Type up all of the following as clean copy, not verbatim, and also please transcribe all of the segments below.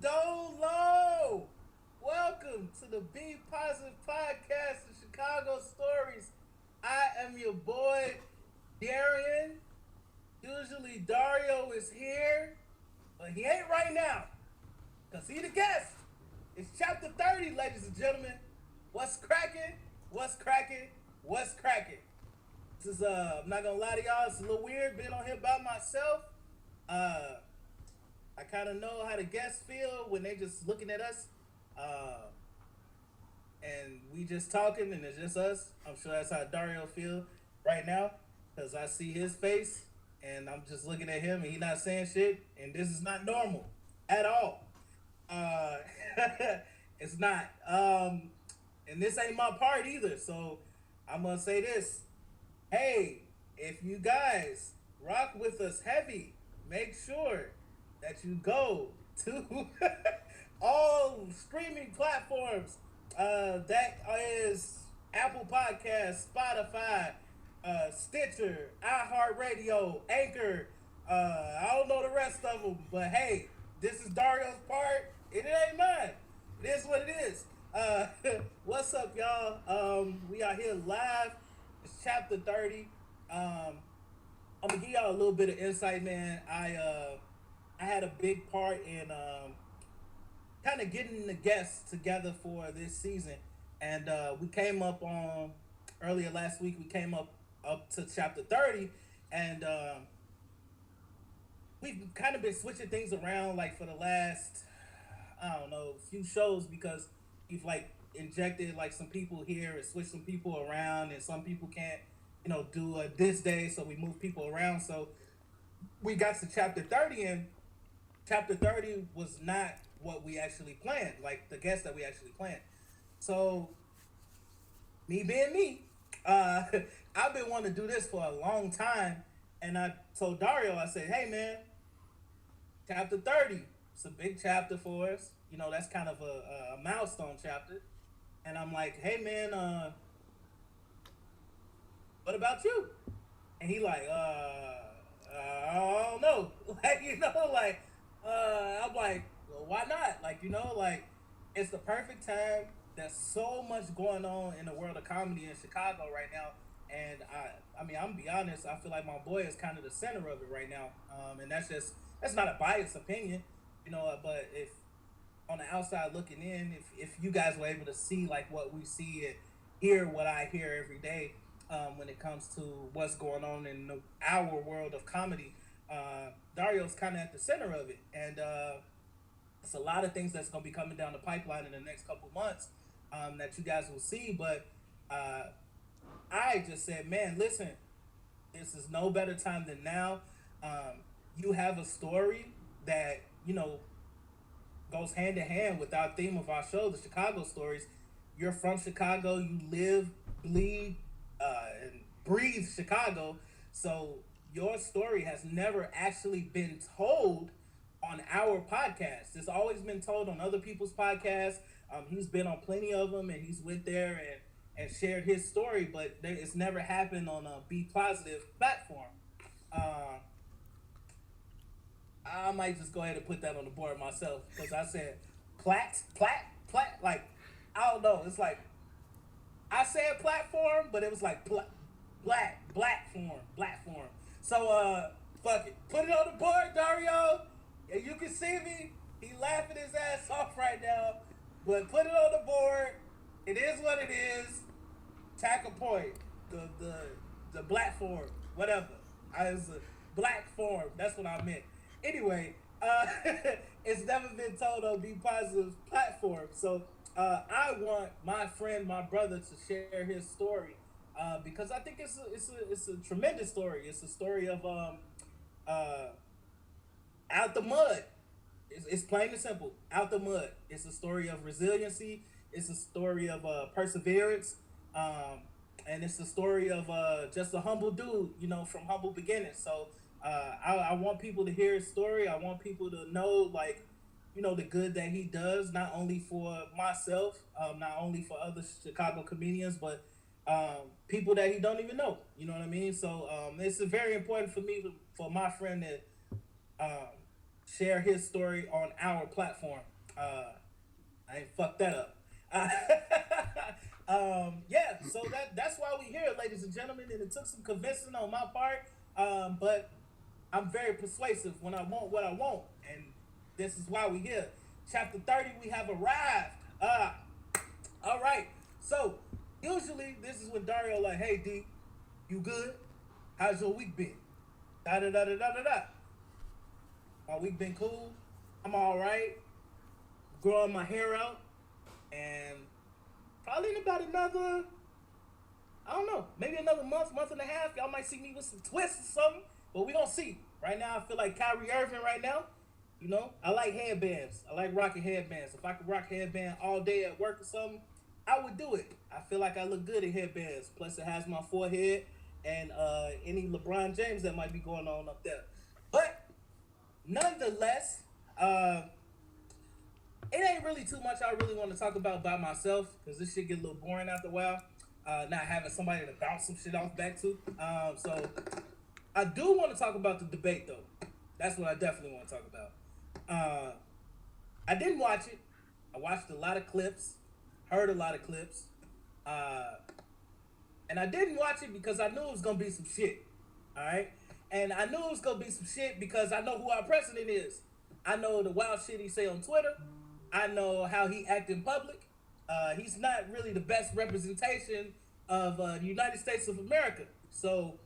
Dolo. Welcome to the Be Positive Podcast of Chicago Stories. I am your boy, Darrian. Usually Dario is here, but he ain't right now. Because he the guest. It's chapter 30, ladies and gentlemen. What's cracking? What's cracking? What's cracking? This is, I'm not gonna lie to y'all, it's a little weird being on here by myself. I kind of know how the guests feel when they just looking at us, and we just talking, and it's just us. I'm sure that's how Dario feel right now, because I see his face, and I'm just looking at him, and he not saying shit, and this is not normal at all. Uh, it's not, and this ain't my part either. So I'm gonna say this: hey, if you guys rock with us heavy, make sure that you go to all streaming platforms. That is Apple Podcasts, Spotify, Stitcher, iHeartRadio, Anchor. I don't know the rest of them, but hey, this is Dario's part, and it ain't mine. It is what it is. What's up, y'all? We are here live. It's chapter 30. I'm gonna give y'all a little bit of insight, man. I had a big part in kind of getting the guests together for this season, and we came up on earlier last week. We came up to chapter 30, and we've kind of been switching things around like for the last I don't know few shows because we've like injected like some people here and switched some people around, and some people can't do this day, so we move people around. So we got to chapter 30, and chapter 30 was not what we actually planned, like the guest that we actually planned. So, me being me, I've been wanting to do this for a long time, and I told Dario, I said, hey man, chapter 30, it's a big chapter for us. That's kind of a milestone chapter. And I'm like, hey man, what about you? And he like, I don't know. I'm like, well, why not? It's the perfect time. There's so much going on in the world of comedy in Chicago right now. And I'm gonna be honest, I feel like my boy is kind of the center of it right now. And that's not a biased opinion, but if on the outside looking in, if you guys were able to see like what we see and hear what I hear every day, when it comes to what's going on in our world of comedy, Dario's kind of at the center of it, and it's a lot of things that's going to be coming down the pipeline in the next couple months, that you guys will see. But I just said, man, listen, this is no better time than now. You have a story that goes hand in hand with our theme of our show, the Chicago stories. You're from Chicago. You live, bleed, and breathe Chicago. So your story has never actually been told on our podcast. It's always been told on other people's podcasts. He's been on plenty of them, and he's went there and shared his story, but it's never happened on a Be Positive platform. I might just go ahead and put that on the board myself, because I said plat, like, I don't know. It's like, I said platform, but it was like black form. So, fuck it. Put it on the board, Dario. And you can see me. He laughing his ass off right now. But put it on the board. It is what it is. Tack a point. The black form. Whatever. It's a black form. That's what I meant. Anyway, it's never been told on Be Positive platform. So I want my friend, my brother, to share his story, because I think it's a tremendous story. It's a story of out the mud. It's plain and simple. Out the mud. It's a story of resiliency. It's a story of perseverance. And it's the story of just a humble dude, from humble beginnings. So I want people to hear his story. I want people to know, the good that he does, not only for myself, not only for other Chicago comedians, but people that he don't even know. You know what I mean? So it's very important for me, for my friend, that share his story on our platform. I ain't fucked that up. Uh, yeah, so that's why we here, ladies and gentlemen, and it took some convincing on my part, but I'm very persuasive when I want what I want, and this is why we here. Chapter 30, we have arrived. All right. So usually this is when Dario like, hey D, you good? How's your week been? Da da da da da da da. My week been cool. I'm all right. Growing my hair out, and probably in about another, I don't know, maybe another month and a half, y'all might see me with some twists or something. But we gonna see. Right now, I feel like Kyrie Irving. Right now, you know, I like headbands. I like rocking headbands. If I could rock headband all day at work or something, I would do it. I feel like I look good in headbands. Plus, it has my forehead and any LeBron James that might be going on up there. But nonetheless, it ain't really too much I really want to talk about by myself because this shit get a little boring after a while. Not having somebody to bounce some shit off back to. So I do want to talk about the debate though. That's what I definitely want to talk about. I didn't watch it. I watched a lot of clips, heard a lot of clips, and I didn't watch it because I knew it was gonna be some shit. All right, and I knew it was gonna be some shit because I know who our president is. I know the wild shit he say on Twitter. I know how he act in public. He's not really the best representation of the United States of America. So,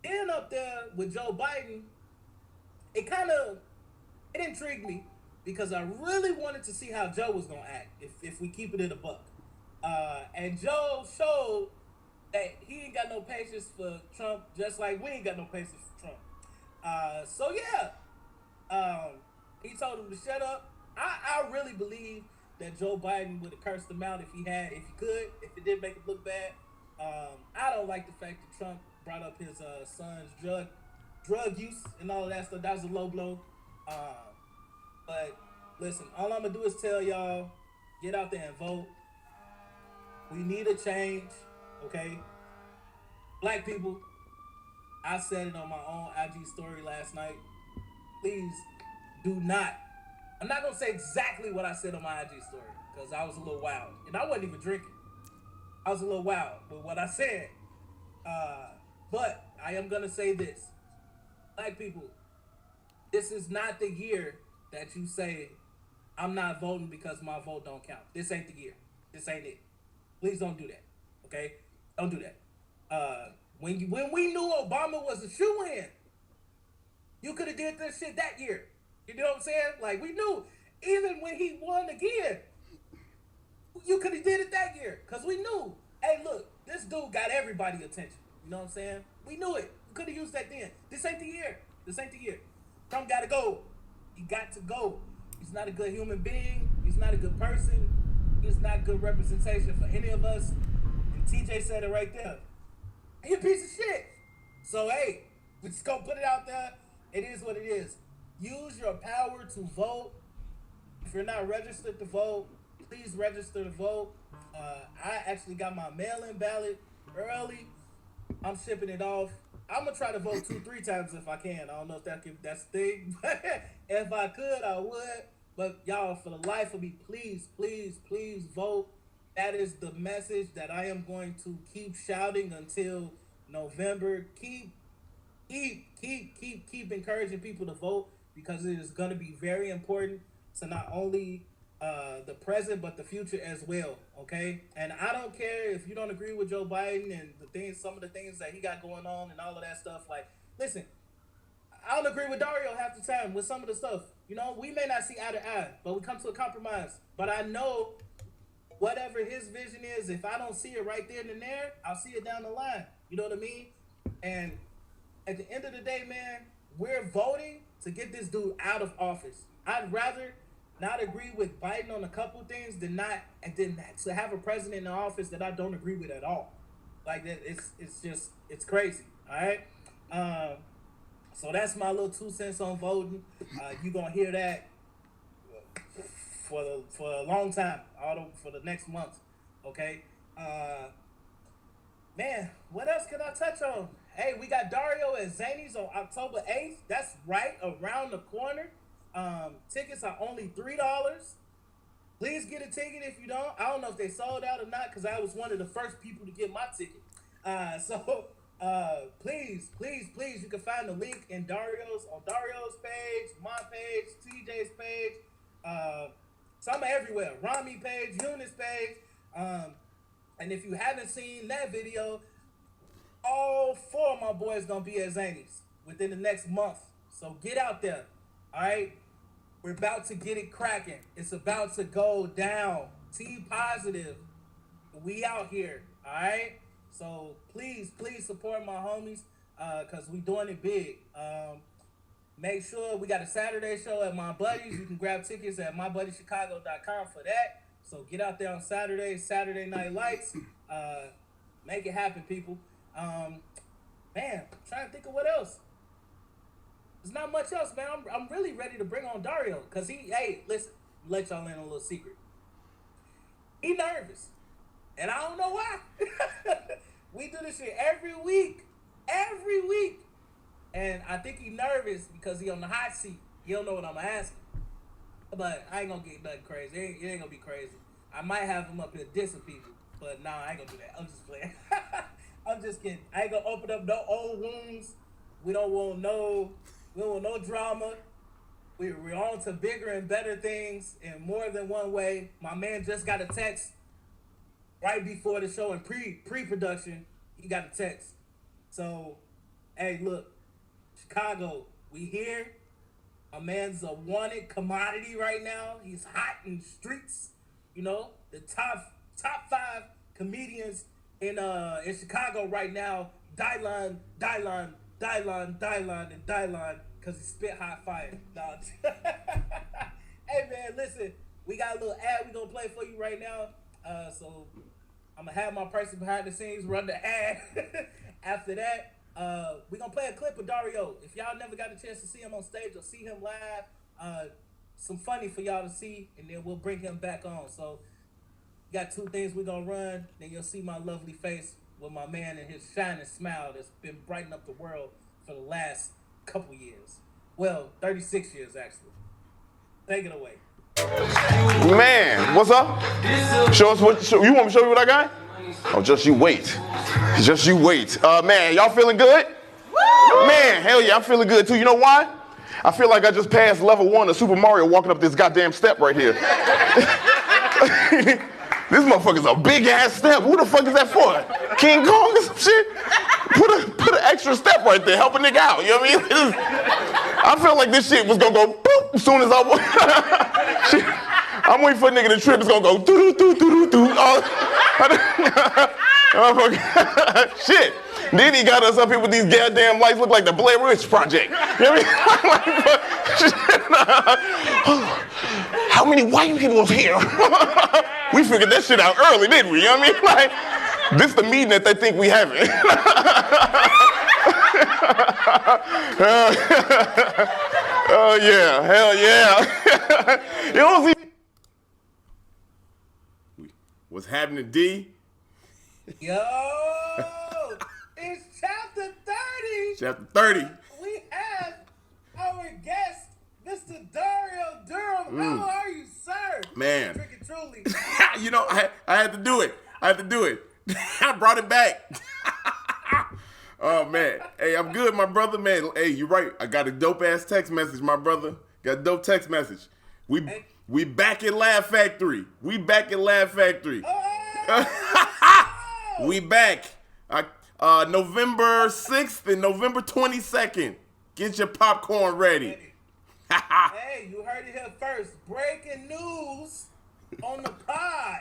being up there with Joe Biden, it intrigued me because I really wanted to see how Joe was gonna act if we keep it in a buck. And Joe showed that he ain't got no patience for Trump, just like we ain't got no patience for Trump. So yeah, he told him to shut up. I really believe that Joe Biden would have cursed him out if he could, if it did make him look bad. I don't like the fact that Trump brought up his son's drug use and all of that stuff. That was a low blow. But listen, all I'm gonna do is tell y'all, get out there and vote. We need a change, okay? Black people, I said it on my own IG story last night. Please do not. I'm not gonna say exactly what I said on my IG story because I was a little wild, and I wasn't even drinking. I was a little wild with what I said. But I am gonna say this: Black people, this is not the year that you say I'm not voting because my vote don't count. This ain't the year. This ain't it. Please don't do that. Okay? Don't do that. When we knew Obama was a shoo-in, you could have did this shit that year. You know what I'm saying? Like, we knew, even when he won again, you could have did it that year. Because we knew, hey, look, this dude got everybody attention. You know what I'm saying? We knew it. We could have used that then. This ain't the year. This ain't the year. Trump got to go. He got to go. He's not a good human being. He's not a good person. He's not good representation for any of us. And TJ said it right there. He a piece of shit. So, hey, we just gonna put it out there. It is what it is. Use your power to vote. If you're not registered to vote, please register to vote. I actually got my mail-in ballot early. I'm shipping it off. I'm gonna try to vote 2-3 times if I can. I don't know if that's the thing, but if I could, I would. But y'all, for the life of me, please, please, please vote. That is the message that I am going to keep shouting until November. Keep encouraging people to vote because it is going to be very important to not only the present but the future as well. Okay, and I don't care if you don't agree with Joe Biden and some of the things that he got going on and all of that stuff. Like, listen, I don't agree with Dario half the time with some of the stuff. You know, we may not see eye to eye, but we come to a compromise. But I know whatever his vision is, if I don't see it right there and there, I'll see it down the line. You know what I mean? And at the end of the day, man, we're voting to get this dude out of office. I'd rather not agree with Biden on a couple things than to have a president in the office that I don't agree with at all. Like that, it's crazy. All right. So that's my little 2 cents on voting. You gonna hear that for a long time, for the next month. Okay. Man, what else can I touch on? Hey, we got Dario at Zany's on October 8th. That's right around the corner. Tickets are only $3. Please get a ticket if you don't. I don't know if they sold out or not because I was one of the first people to get my ticket. Please, you can find the link in Dario's page, my page, TJ's page. So I'm everywhere. Rami page, Eunice page. And if you haven't seen that video, all 4 of my boys gonna be at Zany's within the next month. So get out there. All right. We're about to get it cracking. It's about to go down. T positive. We out here. All right. So please support my homies, cause we doing it big. Make sure we got a Saturday show at My Buddies. You can grab tickets at mybuddychicago.com for that. So get out there on Saturday Night Lights. Make it happen, people. Man, I'm trying to think of what else. There's not much else, man. I'm really ready to bring on Dario, cause hey, listen, let y'all in a little secret. He nervous, and I don't know why. We do this shit every week, and I think he nervous because he on the hot seat. He don't know what I'm asking, but I ain't gonna get nothing crazy. It ain't gonna be crazy. I might have him up here dissing people, but nah, I ain't gonna do that. I'm just playing. I'm just kidding. I ain't gonna open up no old wounds. We don't want no drama. We're on to bigger and better things in more than one way. My man just got a text right before the show in pre-production. He got a text. So, hey, look, Chicago, we here. My man's a wanted commodity right now. He's hot in the streets. You know, the top 5 comedians in Chicago right now. Darrian, because he spit hot fire. Nah. Hey, man, listen. We got a little ad we going to play for you right now. So I'm going to have my person behind the scenes run the ad. After that, we're going to play a clip of Dario. If y'all never got a chance to see him on stage or see him live, some funny for y'all to see, and then we'll bring him back on. So we got 2 things we're going to run. Then you'll see my lovely face with my man and his shining smile that's been brightening up the world for the last couple years. Well, 36 years, actually. Take it away. Man, what's up? Show us what you want me to show you what I got? Oh, just you wait. Just you wait. Man, y'all feeling good? Woo! Man, hell yeah, I'm feeling good too. You know why? I feel like I just passed level 1 of Super Mario walking up this goddamn step right here. This motherfucker's a big ass step. Who the fuck is that for? King Kong or some shit? Put an extra step right there, help a nigga out. You know what I mean? I felt like this shit was gonna go boop as soon as I'm waiting for a nigga to trip. It's gonna go doo doo doo doo doo. Shit. Then he got us up here with these goddamn lights, look like the Blair Witch Project. You know what I mean? How many white people was here? We figured that shit out early, didn't we? You know what I mean? Like, this the meeting that they think we having. Oh yeah, hell yeah. You don't see. What's happening, D? Yo, it's chapter 30. Chapter 30. We have our guest, Mr. Dario Durham. How are you, sir? Man. Drinking truly. You know, I had to do it. I brought it back. Oh, man. Hey, I'm good, my brother, man. Hey, you're right. I got a dope-ass text message, my brother. Got a dope text message. We back at Laugh Factory. We back. November 6th and November 22nd. Get your popcorn ready. Hey, you heard it here first. Breaking news on the pod.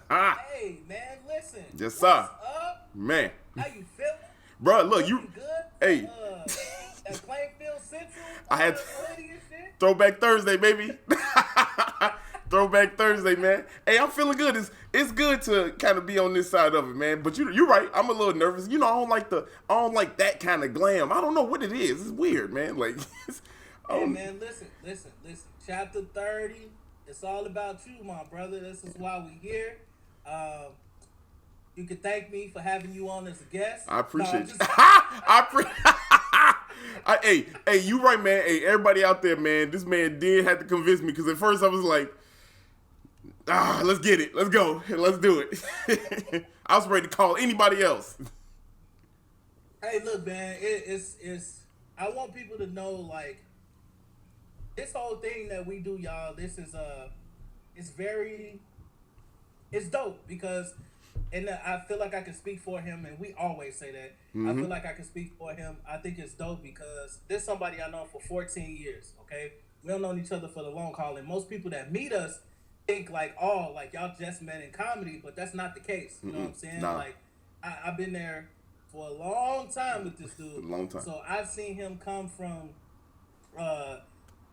Hey, man, listen. Yes, sir. What's up? Man. How you feeling? Bro, look, you good? Hey. At Plainfield Central? I had hoodie and shit? Throwback Thursday, baby. Throwback Thursday, man. Hey, I'm feeling good. It's good to kind of be on this side of it, man. But you're right. I'm a little nervous. You know, I don't like that kind of glam. I don't know what it is. It's weird, man. Like, hey, man, listen. Chapter 30. It's all about you, my brother. This is why we're here. You can thank me for having you on as a guest. I appreciate you. Hey, you right, man. Hey, everybody out there, man. This man did have to convince me because at first I was like, let's get it. Let's go. Let's do it. I was ready to call anybody else. Hey, look, man. It's. I want people to know, like, this whole thing that we do, y'all. This is it's dope because, and I feel like I can speak for him, and we always say that. I feel like I can speak for him. I think it's dope because this is somebody I know for 14 years. Okay, we don't know each other for the long haul, and most people that meet us think like, oh, like y'all just met in comedy, but that's not the case. You know what I'm saying? Nah. Like, I've been there for a long time with this dude. A long time. So I've seen him come from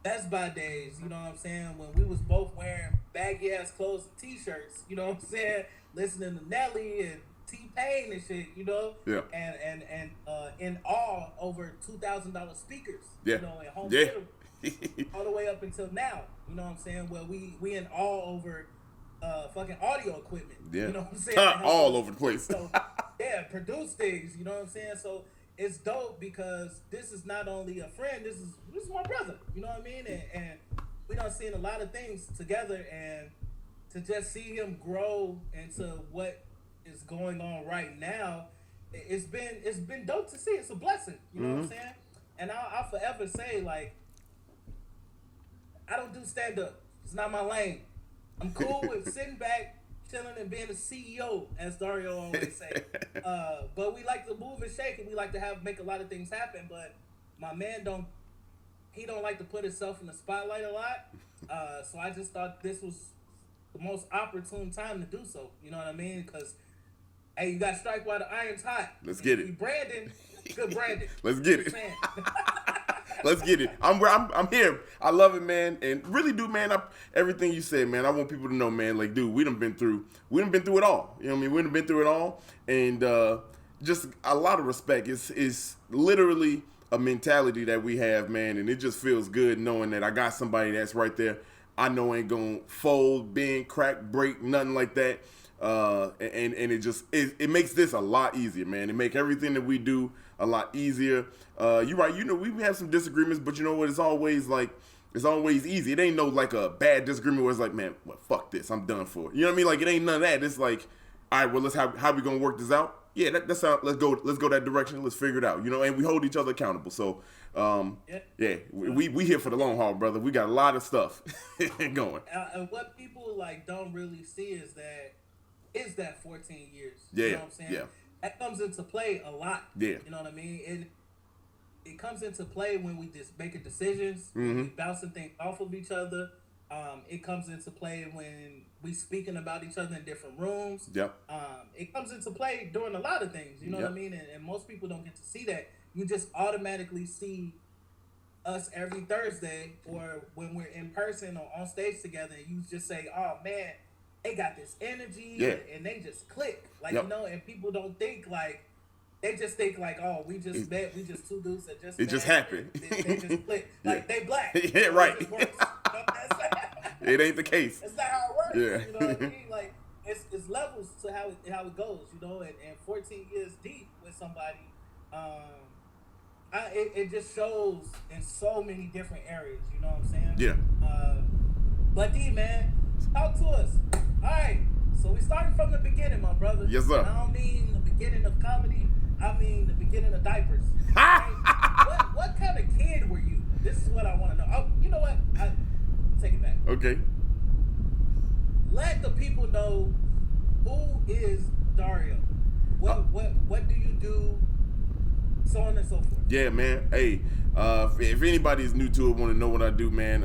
Best Buy days, you know what I'm saying, when we was both wearing baggy ass clothes and t-shirts, you know what I'm saying, listening to Nelly and T-Pain and shit, you know, yeah, and in awe over $2,000 speakers, yeah, you know, at home theater, all the way up until now, you know what I'm saying, where we in awe over fucking audio equipment, yeah, you know what I'm saying, all over the place. So, yeah, produce things, you know what I'm saying, so it's dope because this is not only a friend, this is my brother, you know what I mean, and we done seen a lot of things together, and to just see him grow into what is going on right now, it's been dope to see. It's a blessing, you know what I'm saying, and I'll forever say, like, I don't do stand up, it's not my lane. I'm cool with sitting back, chilling, and being a CEO, as Dario always say. But we like to move and shake, and we like to make a lot of things happen. But my man don't like to put himself in the spotlight a lot. So I just thought this was the most opportune time to do so. You know what I mean? Because hey, you got to strike while the iron's hot. Let's get it. We branding, good branding. Let's get it. Let's get it. I'm here. I love it, man, and really do, man. Everything you said, man. I want people to know, man. Like, dude, we done been through it all. You know what I mean? We done been through it all, and just a lot of respect. It's literally a mentality that we have, man, and it just feels good knowing that I got somebody that's right there. I know ain't gonna fold, bend, crack, break, nothing like that. And it makes this a lot easier, man. It make everything that we do a lot easier. You're right. You know, we have some disagreements, but you know what? It's always easy. It ain't no like a bad disagreement where it's like, man, well, fuck this. I'm done for it. You know what I mean? Like, it ain't none of that. It's like, all right, well, how we gonna work this out? Yeah, let's go that direction. Let's figure it out. You know, and we hold each other accountable. So, yeah, we here for the long haul, brother. We got a lot of stuff going. And what people like don't really see is that 14 years. Yeah, you know what I'm saying? Yeah. That comes into play a lot. Yeah. You know what I mean? And it comes into play when we just making decisions, Mm-hmm. we bouncing things off of each other. It comes into play when we speaking about each other in different rooms. Yep. It comes into play during a lot of things. You know Yep. what I mean? And most people don't get to see that. You just automatically see us every Thursday or when we're in person or on stage together, and you just say, oh, man, they got this energy, yeah. and they just click. Like, Yep. you know, and people don't think like, they just think like, oh, we just met, we just two dudes that just It met, just happened. They just click. Like, they black. Yeah, right. It just works. You know what I'm saying? It ain't the case. That's not how it works. Yeah. You know what I mean? Like, it's levels to how it goes, you know, and 14 years deep with somebody, it just shows in so many different areas, you know what I'm saying? Yeah. But D, man, talk to us. All right, so we started from the beginning, my brother. Yes, sir. And I don't mean the beginning of comedy, I mean the beginning of diapers. Right? what kind of kid were you? This is what I want to know. Oh, you know what? I'll take it back. Okay. Let the people know who is Dario. What do you do? So on and so forth. Yeah, man. Hey, if anybody's new to it, want to know what I do, man.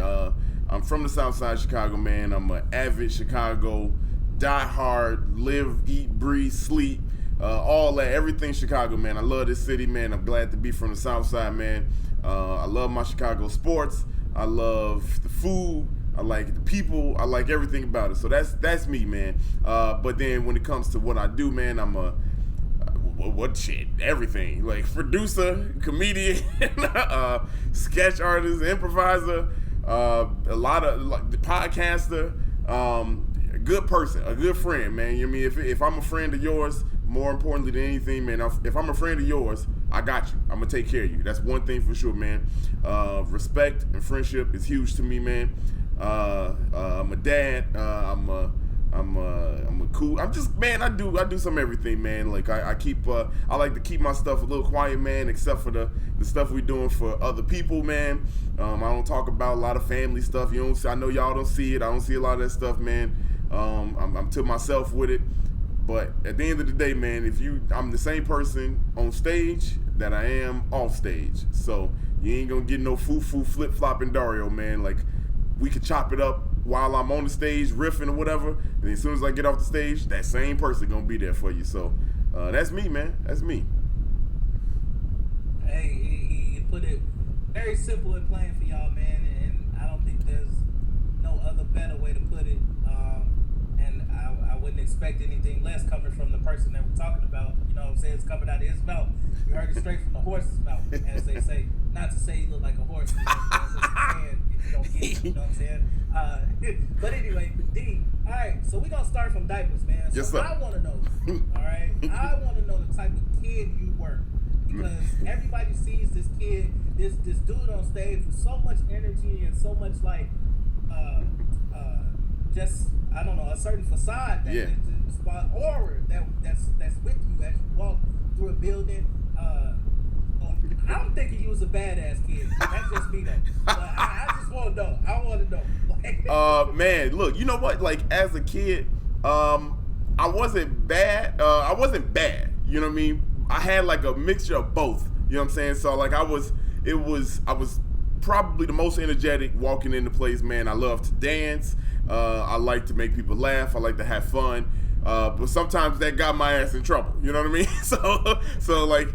I'm from the South Side of Chicago, man. I'm an avid Chicago, die hard, live, eat, breathe, sleep, all that, everything Chicago, man. I love this city, man. I'm glad to be from the South Side, man. I love my Chicago sports. I love the food. I like the people. I like everything about it. So that's me, man. But then when it comes to what I do, man, I'm everything. Like producer, comedian, sketch artist, improviser, a lot of like the podcaster, a good person, a good friend, man. You know what I mean? If I'm a friend of yours, more importantly than anything, man, if I'm a friend of yours, I got you. I'm gonna take care of you. That's one thing for sure, man. Respect and friendship is huge to me, man. I'm a dad. I'm a cool. I'm just, man. I do some everything, man. Like I like to keep my stuff a little quiet, man. Except for the stuff we doing for other people, man. I don't talk about a lot of family stuff. You don't. I know y'all don't see it. I don't see a lot of that stuff, man. I'm to myself with it. But at the end of the day, man, I'm the same person on stage that I am off stage. So you ain't gonna get no foo-foo flip-flopping Dario, man. Like, we could chop it up while I'm on the stage riffing or whatever, and then as soon as I get off the stage, that same person gonna be there for you. So that's me, man. That's me. Hey, he put it very simple and plain for y'all, man, and I don't think there's no other better way to put it. And I wouldn't expect anything less coming from the person that we're talking about. You know what I'm saying? It's coming out of his mouth. You heard it straight from the horse's mouth, as they say. Not to say he look like a horse, you know what I'm saying? If you don't get it, you know what I'm saying? But anyway, D, all right, so we're going to start from diapers, man. So yes, sir. I want to know, all right? I want to know the type of kid you were. Because everybody sees this kid, this dude on stage with so much energy and so much, like, just, I don't know, a certain facade that is aura that's with you as you walk through a building. I'm thinking you was a badass kid. That's just me though. But I just want to know. I want to know. Man, look, you know what? Like, as a kid, I wasn't bad. I wasn't bad. You know what I mean? I had like a mixture of both. You know what I'm saying? So like I was probably the most energetic walking into place, man. I love to dance. I like to make people laugh. I like to have fun. But sometimes that got my ass in trouble. You know what I mean? So like,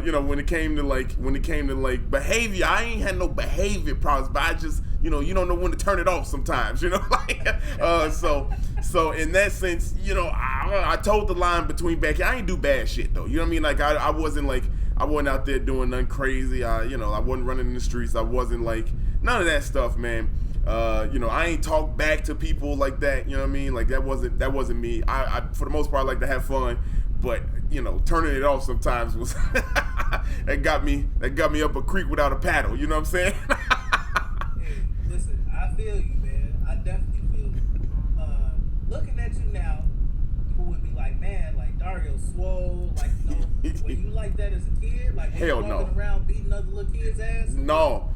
you know, when it came to like behavior, I ain't had no behavior problems, but I just, you know, you don't know when to turn it off sometimes, you know, like, so in that sense, you know, I told the line between back here. I ain't do bad shit though. You know what I mean? Like I wasn't out there doing nothing crazy. You know, I wasn't running in the streets. I wasn't like none of that stuff, man. You know, I ain't talk back to people like that. You know what I mean? Like that wasn't me. I for the most part, like to have fun, but you know, turning it off sometimes was that got me up a creek without a paddle. You know what I'm saying? Hey, listen, I feel you, man. I definitely feel you. Looking at you now, people would be like, man, like Dario swole, like, you know, were you like that as a kid? Like, were you walking around beating other little kids' ass? No,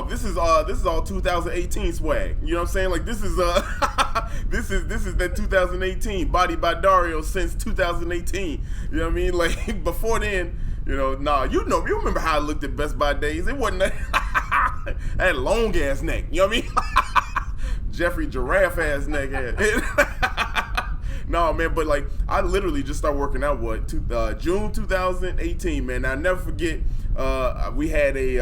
this is all 2018 swag. You know what I'm saying? Like this is this is that 2018 body by Dario since 2018. You know what I mean? Like before then, you know, you remember how I looked at Best Buy days? It wasn't that I had a long ass neck. You know what I mean? Jeffrey Giraffe ass neck. No, man, but like I literally just started working out June 2018, man. I'll never forget. We had you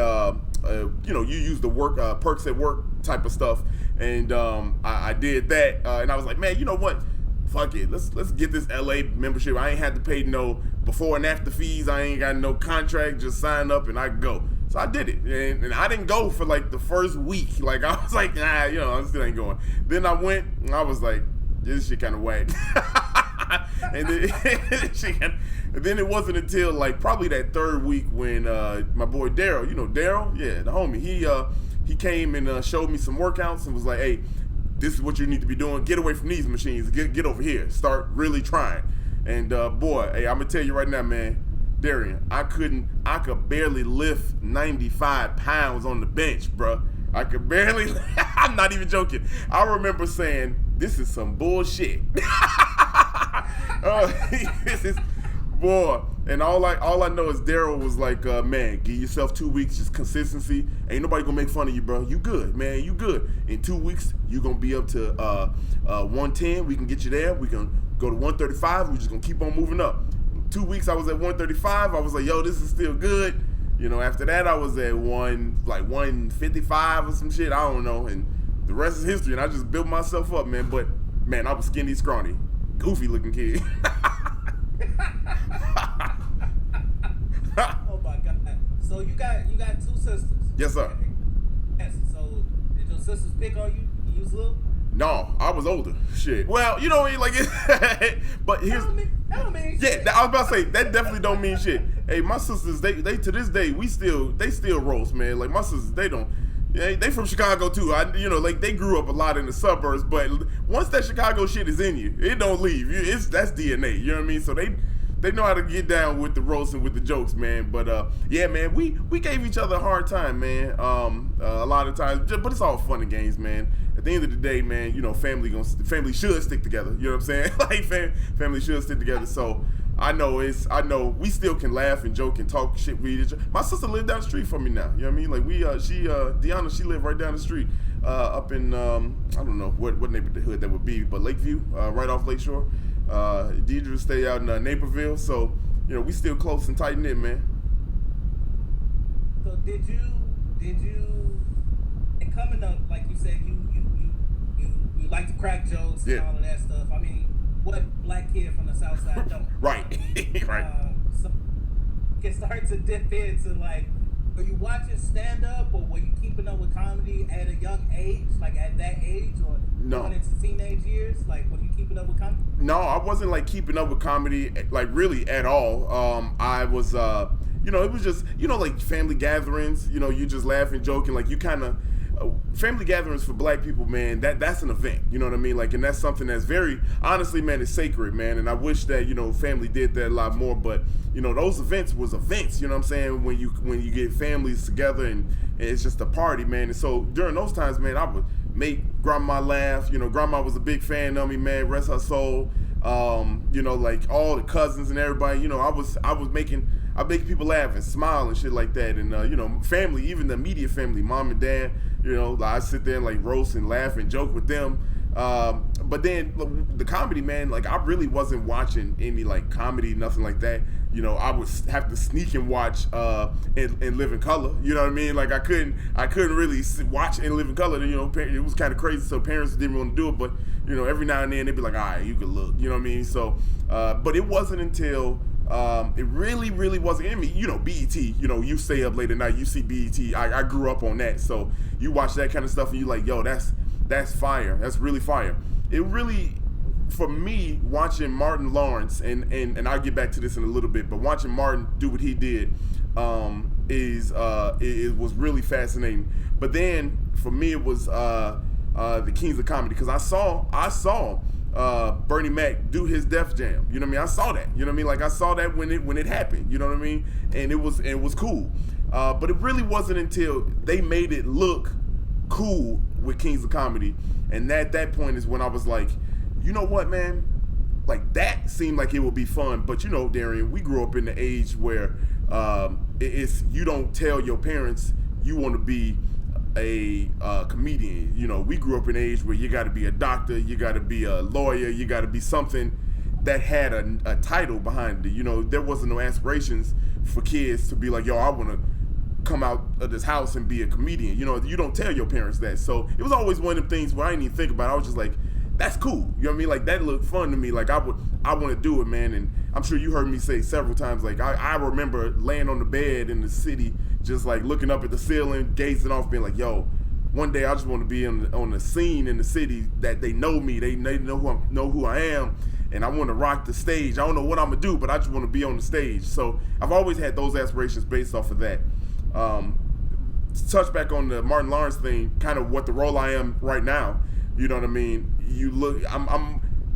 know, you use the work perks at work type of stuff, and I did that, and I was like, man, you know what? Fuck it, let's get this LA membership. I ain't had to pay no before and after fees. I ain't got no contract. Just sign up and I go. So I did it, and I didn't go for like the first week. Like I was like, nah, you know, I still ain't going. Then I went, and I was like, this shit kind of whack. And then it wasn't until like probably that third week when my boy Daryl, you know Daryl, yeah, the homie, he came and showed me some workouts and was like, hey, this is what you need to be doing. Get away from these machines. Get over here. Start really trying. And boy, hey, I'm gonna tell you right now, man, Darrian, I could barely lift 95 pounds on the bench, bro. I could barely. I'm not even joking. I remember saying, this is some bullshit. This is, boy, and all I know is Daryl was like, man, give yourself 2 weeks, just consistency. Ain't nobody gonna make fun of you, bro. You good, man. You good. In 2 weeks, you gonna be up to 110. We can get you there. We can go to 135. We're just gonna keep on moving up. 2 weeks, I was at 135. I was like, yo, this is still good. You know, after that, I was at 155 or some shit. I don't know, and the rest is history. And I just built myself up, man. But man, I was skinny, scrawny, goofy looking kid. Oh my God! So you got 2 sisters? Yes, sir. Yes. So did your sisters pick on you? You was little? No, I was older. Shit. Well, you know what I mean? Like, but here's. That don't mean shit. Yeah, I was about to say that definitely don't mean shit. Hey, my sisters, they to this day they still roast, man. Like my sisters, they don't. Yeah, they from Chicago too. Like they grew up a lot in the suburbs, but once that Chicago shit is in you, it don't leave. That's DNA. You know what I mean? So they know how to get down with the roast and with the jokes, man. But yeah, man, we gave each other a hard time, man. A lot of times, but it's all fun and games, man. At the end of the day, man, family should stick together. You know what I'm saying? Like family should stick together. So I know we still can laugh and joke and talk shit with each other. My sister lived down the street from me now. You know what I mean? Like Deanna, she lived right down the street, up in I don't know what neighborhood that would be, but Lakeview, right off Lakeshore. Deidre stay out in Naperville, so we still close and tight knit, man. So did you and coming up, like you said, you like to crack jokes and all of that stuff. I mean, what black kid from the South Side don't? Right. Right. So you can start to dip into like, were you watching stand up or were you keeping up with comedy at a young age, like at that age, or going into teenage years? Like, were you keeping up with comedy? No, I wasn't like keeping up with comedy like really at all. I was it was just like family gatherings. You just laughing, joking, like you kind of. Family gatherings for black people, man, that's an event, you know what I mean? Like, and that's something that's very, honestly, man, it's sacred, man, and I wish that, family did that a lot more, but, those events was events, you know what I'm saying, when you get families together and it's just a party, man, and so during those times, man, I would make grandma laugh, grandma was a big fan of me, man, rest her soul, like all the cousins and everybody, I was making people laugh and smile and shit like that, and family, even the immediate family, mom and dad, I sit there and like roast and laugh and joke with them. But then the comedy, man, like I really wasn't watching any like comedy, nothing like that. I would have to sneak and watch and Live in Color. You know what I mean? Like I couldn't really watch and Live in Color. It was kind of crazy, so parents didn't want to do it. But every now and then they'd be like, all right, you could look. You know what I mean? So, but it wasn't until. It really, really wasn't in me. BET, you stay up late at night, you see BET. I grew up on that. So you watch that kind of stuff and you like, yo, that's fire. That's really fire. It really, for me, watching Martin Lawrence, and I'll get back to this in a little bit, but watching Martin do what he did it was really fascinating. But then, for me, it was the Kings of Comedy, because I saw Bernie Mac do his Def Jam. You know what I mean? I saw that. You know what I mean? Like I saw that when it happened. You know what I mean? And it was cool. But it really wasn't until they made it look cool with Kings of Comedy, and at that point is when I was like, you know what, man? Like that seemed like it would be fun. But Darrian, we grew up in the age where it's you don't tell your parents you want to be a comedian. We grew up in an age where you got to be a doctor, you got to be a lawyer, you got to be something that had a title behind it. There wasn't no aspirations for kids to be like, yo, I want to come out of this house and be a comedian. You don't tell your parents that. So it was always one of them things where I didn't even think about it. I was just like, that's cool. You know what I mean? Like that looked fun to me. Like I want to do it, man. And I'm sure you heard me say several times, like I remember laying on the bed in the city, just like looking up at the ceiling, gazing off, being like, yo, one day I just want to be on the scene in the city that they know me, they know who I am, and I want to rock the stage. I don't know what I'm gonna do, but I just want to be on the stage. So I've always had those aspirations based off of that. To touch back on the Martin Lawrence thing, kind of what the role I am right now. You know what I mean?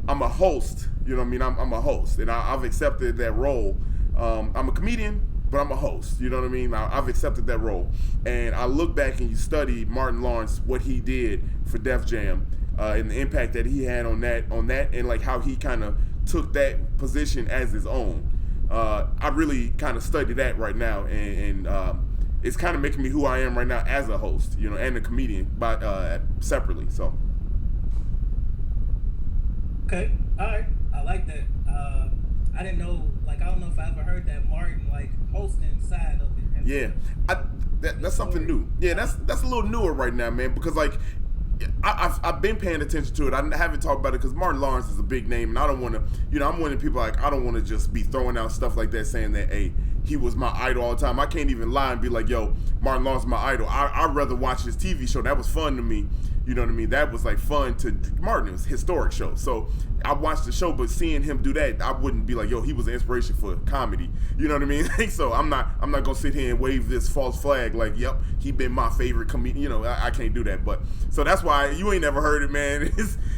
I'm a host. You know what I mean? I'm a host, and I've accepted that role. I'm a comedian, but I'm a host. You know what I mean? I've accepted that role, and I look back and you study Martin Lawrence, what he did for Def Jam, and the impact that he had on that, and like how he kind of took that position as his own. I really kind of study that right now, and it's kind of making me who I am right now as a host, and a comedian, but separately. So. Okay, all right, I like that. I didn't know, like, I don't know if I ever heard that Martin, like, hosting side of it. Yeah, that's something new. Yeah, that's a little newer right now, man, because, like, I've been paying attention to it. I haven't talked about it because Martin Lawrence is a big name, and I don't want to, I'm one of the people, like, I don't want to just be throwing out stuff like that saying that, hey, he was my idol all the time. I can't even lie and be like, yo, Martin Lawrence is my idol. I'd rather watch his TV show. That was fun to me. You know what I mean? That was like fun to Martin. It was a historic show. So I watched the show, but seeing him do that, I wouldn't be like, yo, he was an inspiration for comedy. You know what I mean? So I'm not gonna sit here and wave this false flag like, yep, he been my favorite comedian. You know, I can't do that. But so that's why you ain't never heard it, man.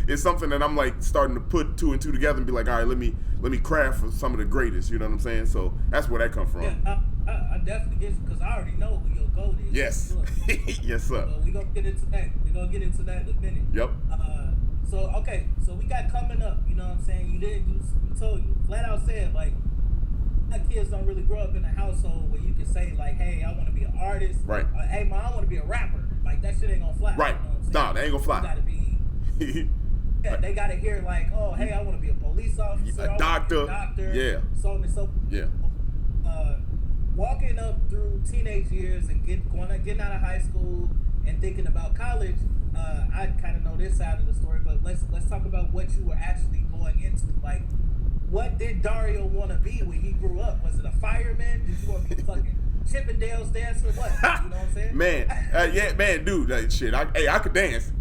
It's something that I'm like starting to put 2 and 2 together and be like, all right, let me craft for some of the greatest. You know what I'm saying? So that's where that comes from. Yeah, I definitely get you because I already know who your goat is. Yes. Yes, sir. So we gonna get into that. We gonna get into that in a minute. Yep. So we got coming up. You know what I'm saying? You told you flat out said like, kids don't really grow up in a household where you can say like, hey, I want to be an artist. Right. Hey, mom, I want to be a rapper. Like that shit ain't gonna fly. Right. You know what I'm saying? Nah, that ain't gonna fly. You gotta be. Yeah, they gotta hear like, oh, hey, I want to be a police officer, a doctor. Yeah. So on and so. Yeah. Walking up through teenage years and getting out of high school and thinking about college, I kind of know this side of the story, but let's talk about what you were actually going into. Like, what did Dario want to be when he grew up? Was it a fireman? Did you want to be fucking Chippendales dancer? What? You know what I'm saying? Man, yeah, man, dude, like shit. I could dance.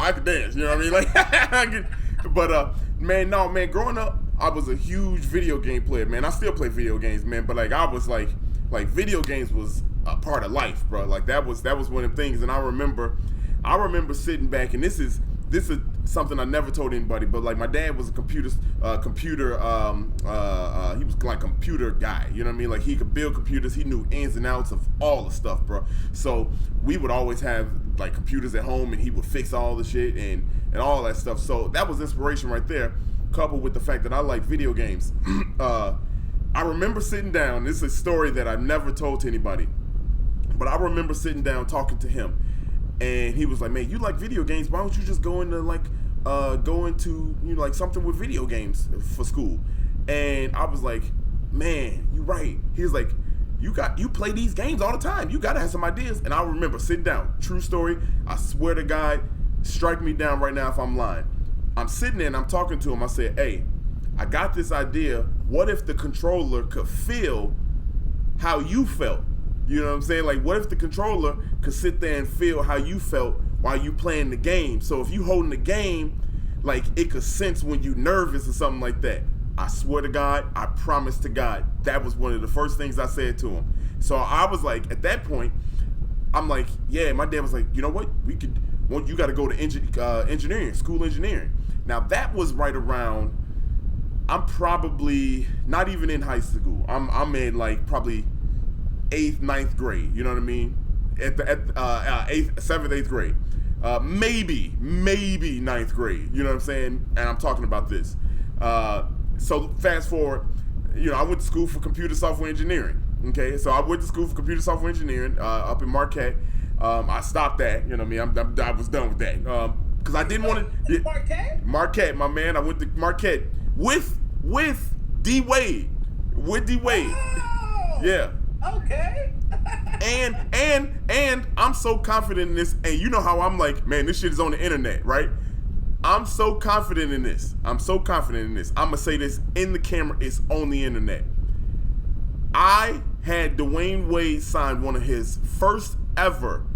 I could dance. You know what I mean? Like, but man, growing up, I was a huge video game player, man. I still play video games, man. But like, I was like video games was a part of life, bro. Like that was one of the things. And I remember sitting back, and this is something I never told anybody. But like, my dad was a computer. He was like a computer guy. You know what I mean? Like he could build computers. He knew ins and outs of all the stuff, bro. So we would always have like computers at home, and he would fix all the shit and all that stuff. So that was inspiration right there, coupled with the fact that I like video games. I remember sitting down. This is a story that I've never told to anybody, but I remember sitting down talking to him, and he was like, "Man, you like video games? Why don't you just go into like something with video games for school?" And I was like, "Man, you right." He was like, "You play these games all the time. You gotta have some ideas." And I remember sitting down. True story. I swear to God, strike me down right now if I'm lying. I'm sitting there and I'm talking to him. I said, "Hey, I got this idea. What if the controller could feel how you felt?" You know what I'm saying? Like, what if the controller could sit there and feel how you felt while you playing the game? So if you holding the game, like, it could sense when you nervous or something like that. I swear to God, I promise to God, that was one of the first things I said to him. So I was like, at that point, I'm like, yeah, my dad was like, you know what? You got to go to engineering, school engineering. Now, that was right around, I'm probably not even in high school. I'm in like probably 8th, 9th grade. You know what I mean? At 7th, 8th grade. Maybe 9th grade. You know what I'm saying? And I'm talking about this. So fast forward, I went to school for computer software engineering. Okay, so I went to school for computer software engineering up in Marquette. I stopped that. You know what I mean? I was done with that because I didn't want to. Marquette? Marquette, my man. I went to Marquette with D Wade. With D Wade. Oh, yeah. Okay. and I'm so confident in this, and you know how I'm like, man, this shit is on the internet, right? I'm so confident in this. I'm gonna say this in the camera. It's on the internet. I had Dwayne Wade sign one of his first ever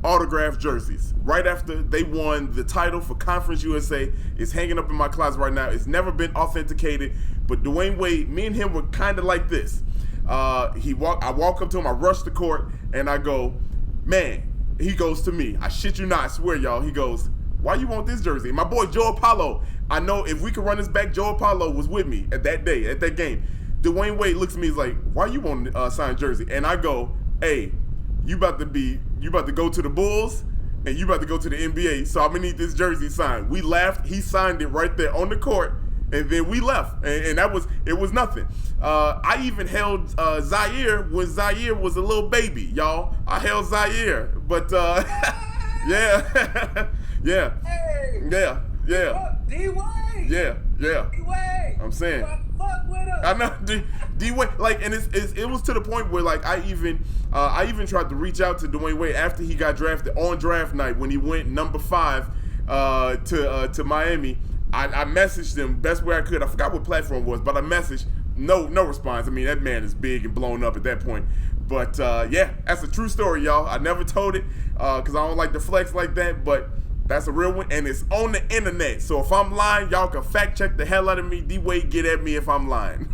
autographed jerseys right after they won the title for Conference USA. It's hanging up in my closet right now. It's never been authenticated, but Dwayne Wade, me and him were kind of like this. I walk up to him, I rush the court, and I go, man, he goes to me, I shit you not, I swear, y'all, he goes, why you want this jersey? My boy Joe Apollo, I know if we could run this back, Joe Apollo was with me at that day, at that game. Dwayne Wade looks at me, he's like, why you want a signed jersey? And I go, hey, you about to go to the Bulls, and you about to go to the NBA, so I'm gonna need this jersey signed. We laughed, he signed it right there on the court, and then we left, and it was nothing. I even held Zaire when Zaire was a little baby, y'all. I held Zaire, but yeah, yeah, Hey. yeah. D-Wade. Yeah. D-Wade. I'm saying. Fuck with us. I know D-Wade, like, and it was to the point where like I even tried to reach out to Dwayne Wade after he got drafted on draft night when he went number 5 to Miami. I messaged him best way I could. I forgot what platform it was, but I messaged. No response. I mean, that man is big and blown up at that point. But yeah, that's a true story, y'all. I never told it because I don't like to flex like that. But That's a real one, and it's on the internet. So if I'm lying, y'all can fact check the hell out of me. D-Wade, get at me if I'm lying.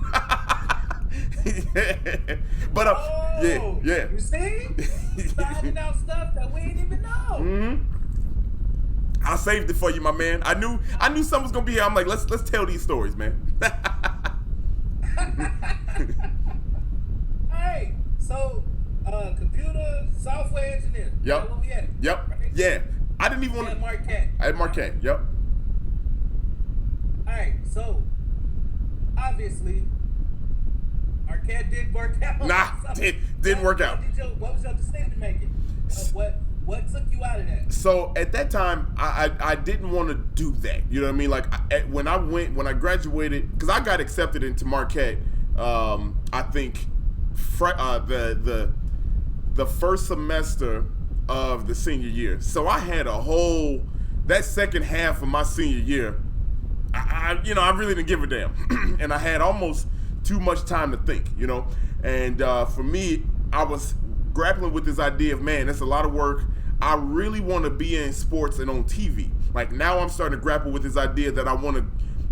But yeah. You see? Finding out stuff that we didn't even know. Mm-hmm. I saved it for you, my man. I knew something was gonna be here. I'm like, let's tell these stories, man. Alright, so computer software engineer. Yep. Where we at? Yep. Right? Yeah. I didn't even want to. Marquette. I had Marquette. Yep. Alright, so obviously Marquette did work out. Nah, didn't work out. What was your decision making? What took you out of that? So at that time, I didn't want to do that. You know what I mean? Like when I graduated, because I got accepted into Marquette. I think the first semester of the senior year. So I had that second half of my senior year. I really didn't give a damn, and I had almost too much time to think. And for me, I was grappling with this idea of, man, that's a lot of work. I really want to be in sports and on TV. Like now I'm starting to grapple with this idea that I want to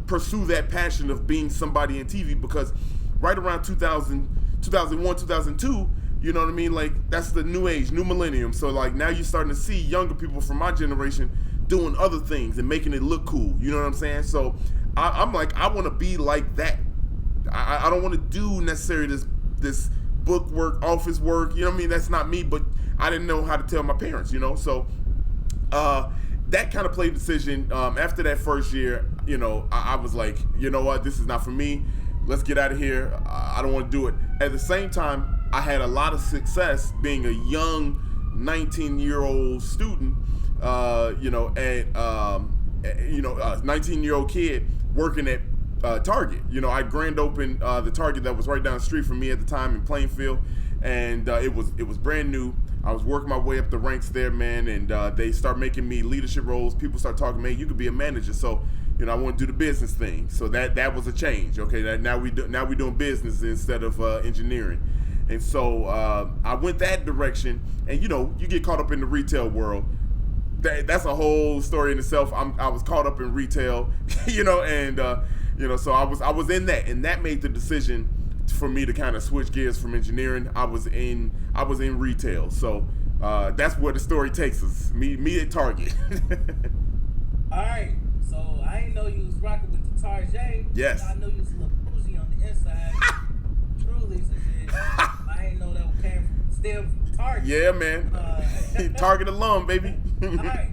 pursue that passion of being somebody in TV, because right around 2001, 2002, you know what I mean? Like that's the new age, new millennium. So like now you're starting to see younger people from my generation doing other things and making it look cool. You know what I'm saying? So I'm like, I want to be like that. I don't want to do necessarily this book work, office work, you know what I mean? That's not me, but I didn't know how to tell my parents, So that kind of played a decision. After that first year, I was like, you know what? This is not for me. Let's get out of here. I don't want to do it. At the same time, I had a lot of success being a young 19-year-old student, a 19-year-old kid working at Target. I grand opened the Target that was right down the street from me at the time in Plainfield, and it was brand new. I was working my way up the ranks there, man, and they start making me leadership roles. People start talking, man, you could be a manager. So, I want to do the business thing. So that was a change. Okay, now we doing business instead of engineering, and so I went that direction. And you get caught up in the retail world. That's a whole story in itself. I was caught up in retail, and so I was in that, and that made the decision for me to kind of switch gears from engineering. I was in retail, so that's where the story takes us. Me at Target. All right, so I didn't know you was rocking with the Target. Yes. I know you was a little bougie on the inside. Truly, I didn't know that came still from Target. Yeah, man. Target alum, baby. All right.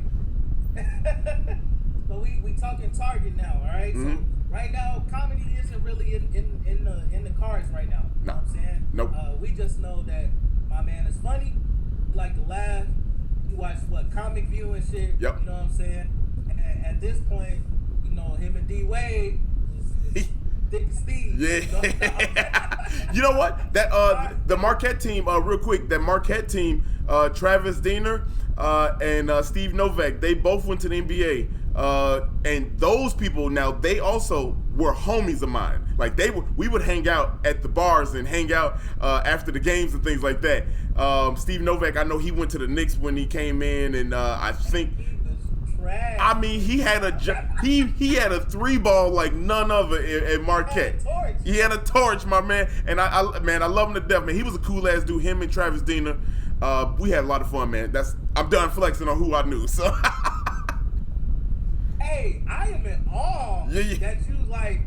So we talking Target now, all right? Mm-hmm. So right now, comedy isn't really in the cards right now. You know what I'm saying? Nope. We just know that my man is funny. He like to laugh. You watch Comic View and shit. Yep. You know what I'm saying? And at this point, him and D-Wade is Dick and Steve. Yeah. You know what? That the Marquette team, real quick, that Marquette team, Travis Diener and Steve Novak, they both went to the NBA. And those people now, they also were homies of mine. Like we would hang out at the bars and hang out after the games and things like that. Steve Novak, I know he went to the Knicks when he came in, and I think He was trash. I mean he had a 3-ball like none other at Marquette. He had a torch, my man, and I love him to death, man. He was a cool ass dude. Him and Travis Diener, we had a lot of fun, man. I'm done flexing on who I knew. So. Hey, I am in awe that you like.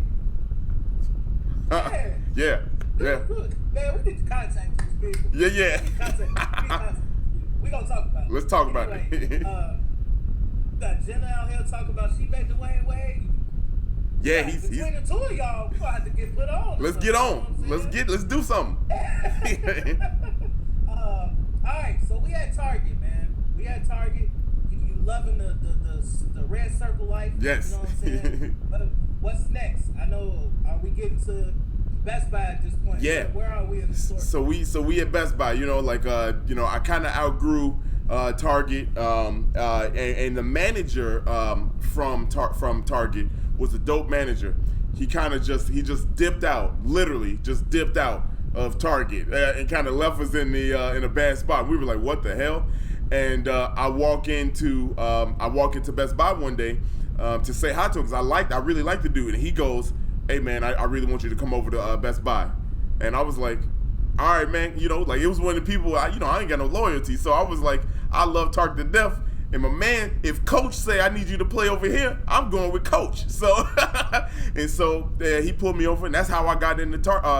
Yeah. Man, we need to contact these people. Yeah. We gonna talk about it. Let's talk about it. Got Jenna out here talking about she met Dwayne Wade. Yeah, between the two of y'all, we gonna have to get put on. Let's get on. Let's do something. All right, so we at Target, man. We at Target. You loving the red circle life? Yes. You know what I'm saying? But what's next? I know. Are we getting to Best Buy at this point? Yeah. Where are we in the store? So we at Best Buy. I kind of outgrew Target, and the manager from Target was a dope manager. He kind of just dipped out, literally just dipped out of Target and kind of left us in a bad spot. We were like, what the hell? And I walk into Best Buy one day to say hi to him because I really like the dude. And he goes, "Hey man, I really want you to come over to Best Buy." And I was like, "All right, man." Like it was one of the people I ain't got no loyalty, so I was like, I love Tark to death. And my man, if Coach say I need you to play over here, I'm going with Coach. So and so he pulled me over, and that's how I got into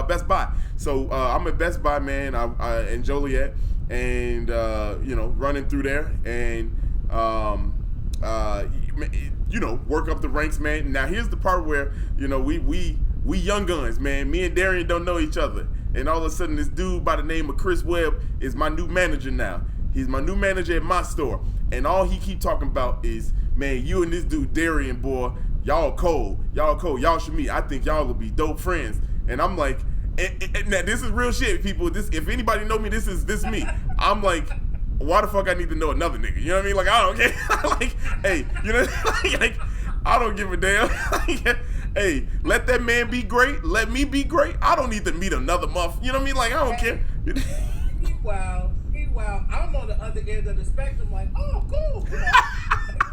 Best Buy. So I'm at Best Buy, man, in Joliet, and running through there, and work up the ranks, man. Now here's the part where we young guns, man. Me and Darrian don't know each other, and all of a sudden this dude by the name of Chris Webb is my new manager now. He's my new manager at my store. And all he keep talking about is, man, you and this dude, Darrian, boy, y'all cold. Y'all should meet. I think y'all will be dope friends. And I'm like, now this is real shit, people. If anybody know me, this is me. I'm like, why the fuck I need to know another nigga? You know what I mean? Like, I don't care. Like, hey, like, I don't give a damn. Hey, let that man be great. Let me be great. I don't need to meet another muff. You know what I mean? Like, I don't care. Wow. I'm on the other end of the spectrum, like, oh, cool.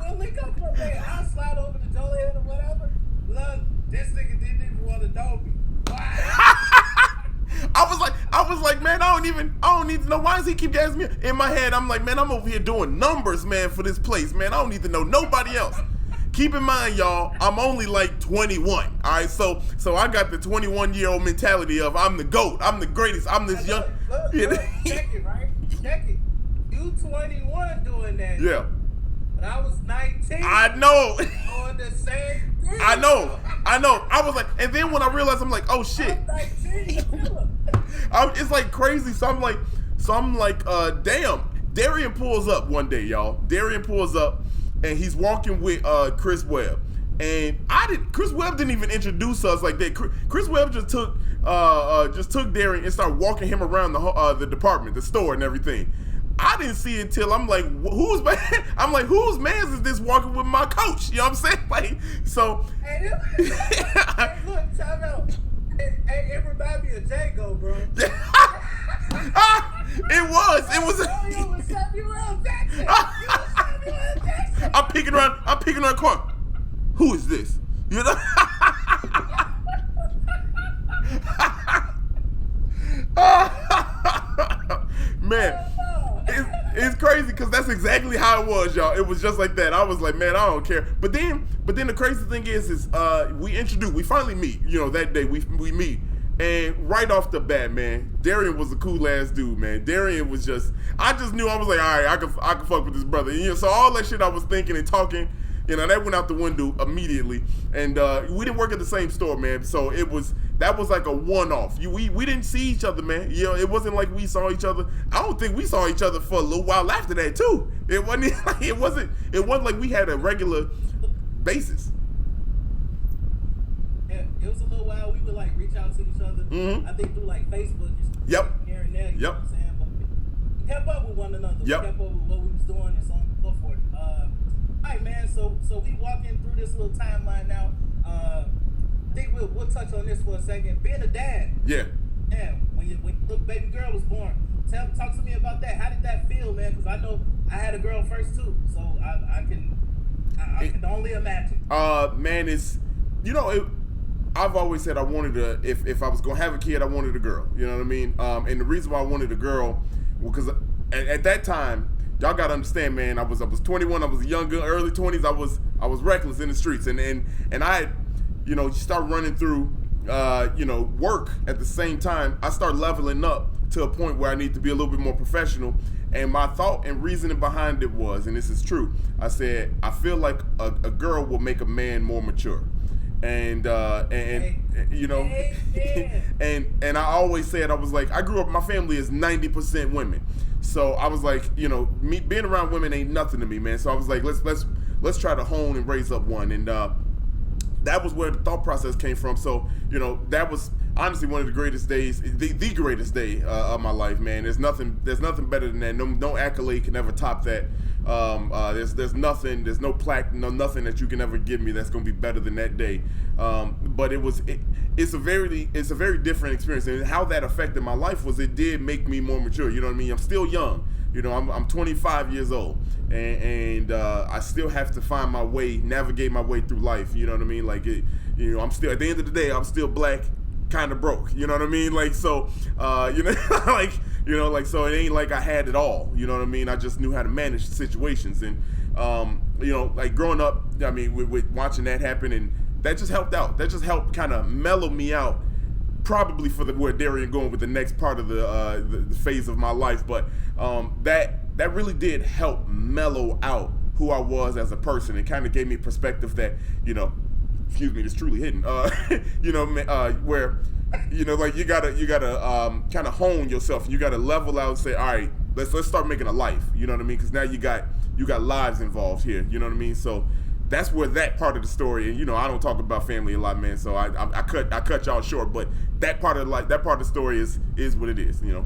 We'll link up for a day. I'll slide over to Joliet or whatever. Look, this nigga didn't even want to know me. I was like, man, I don't need to know. Why does he keep asking me? In my head, I'm like, man, I'm over here doing numbers, man, for this place, man. I don't need to know nobody else. Keep in mind, y'all, I'm only like 21. All right, so I got the 21-year-old mentality of I'm the GOAT, I'm the greatest, I'm this young. Look, check it, right? Check it. You 21 doing that. Yeah. But I was 19. I know. On the same thing. I know. I was like, and then when I realized, I'm like, oh shit. I'm 19. It's like crazy. So I'm like, damn. Darrian pulls up one day, y'all. Darrian pulls up, and he's walking with Chris Webb. And Chris Webb didn't even introduce us like that. Chris Webb just took Darrian and started walking him around the department, the store, and everything. I didn't see it till I'm like, whose man is this walking with my coach? You know what I'm saying? Like, so. Hey, look, time out. Hey, it reminded me of Django, bro. It was. I'm picking around the corner. Who is this? You know? Man, it's crazy because that's exactly how it was, y'all. It was just like that. I was like, man, I don't care. But then the crazy thing is we finally meet. That day we meet. And right off the bat, man, Darrian was a cool ass dude, man. Darrian was I just knew, I was like, all right, I can fuck with this brother. And, so all that shit I was thinking and talking, that went out the window immediately. And we didn't work at the same store, man. So that was like a one-off. We didn't see each other, man. It wasn't like we saw each other. I don't think we saw each other for a little while after that too. It wasn't like we had a regular basis. Yeah, it was a little while. We would like reach out to each other. Mm-hmm. I think through like Facebook and stuff. Yep. Here and there. You know what I'm saying? But we kept up with one another. Yep. We kept up with what we was doing and so on and so forth. All right, man. So we walking through this little timeline now. I think we'll touch on this for a second. Being a dad. Yeah. Man, when your little baby girl was born, talk to me about that. How did that feel, man? Because I know I had a girl first too, so I can only imagine. Man, I've always said I wanted if I was gonna have a kid, I wanted a girl. You know what I mean? And the reason why I wanted a girl, because at that time, y'all gotta understand, man. I was 21. I was a young girl, early 20s. I was reckless in the streets, and I, start running through, work at the same time. I start leveling up to a point where I need to be a little bit more professional. And my thought and reasoning behind it was, and this is true, I said I feel like a girl will make a man more mature. And I always said, I was like, I grew up, my family is 90% women. So I was like, me being around women ain't nothing to me, man. So I was like, let's try to hone and raise up one. And that was where the thought process came from. So, that was honestly one of the greatest days, the greatest day of my life, man. There's nothing better than that. No accolade can ever top that. There's nothing, there's no plaque, nothing that you can ever give me that's gonna be better than that day. But it's a very different experience, and how that affected my life was it did make me more mature. You know what I mean? I'm still young. You know, I'm 25 years old, and I still have to find my way, navigate my way through life. You know what I mean? Like, I'm still, at the end of the day, I'm still black, kind of broke. You know what I mean? Like, so, so it ain't like I had it all. You know what I mean? I just knew how to manage situations, and like growing up, I mean, with watching that happen, and that just helped out. That just helped kind of mellow me out. Probably for where Darrian going with the next part of the phase of my life, but that really did help mellow out who I was as a person. It kind of gave me perspective that it's truly hidden. Where like you gotta kind of hone yourself. You gotta level out and say, all right, let's start making a life. You know what I mean? Because now you got lives involved here. You know what I mean? So that's where that part of the story, and I don't talk about family a lot, man. So I cut y'all short, but that part of the story is what it is, No,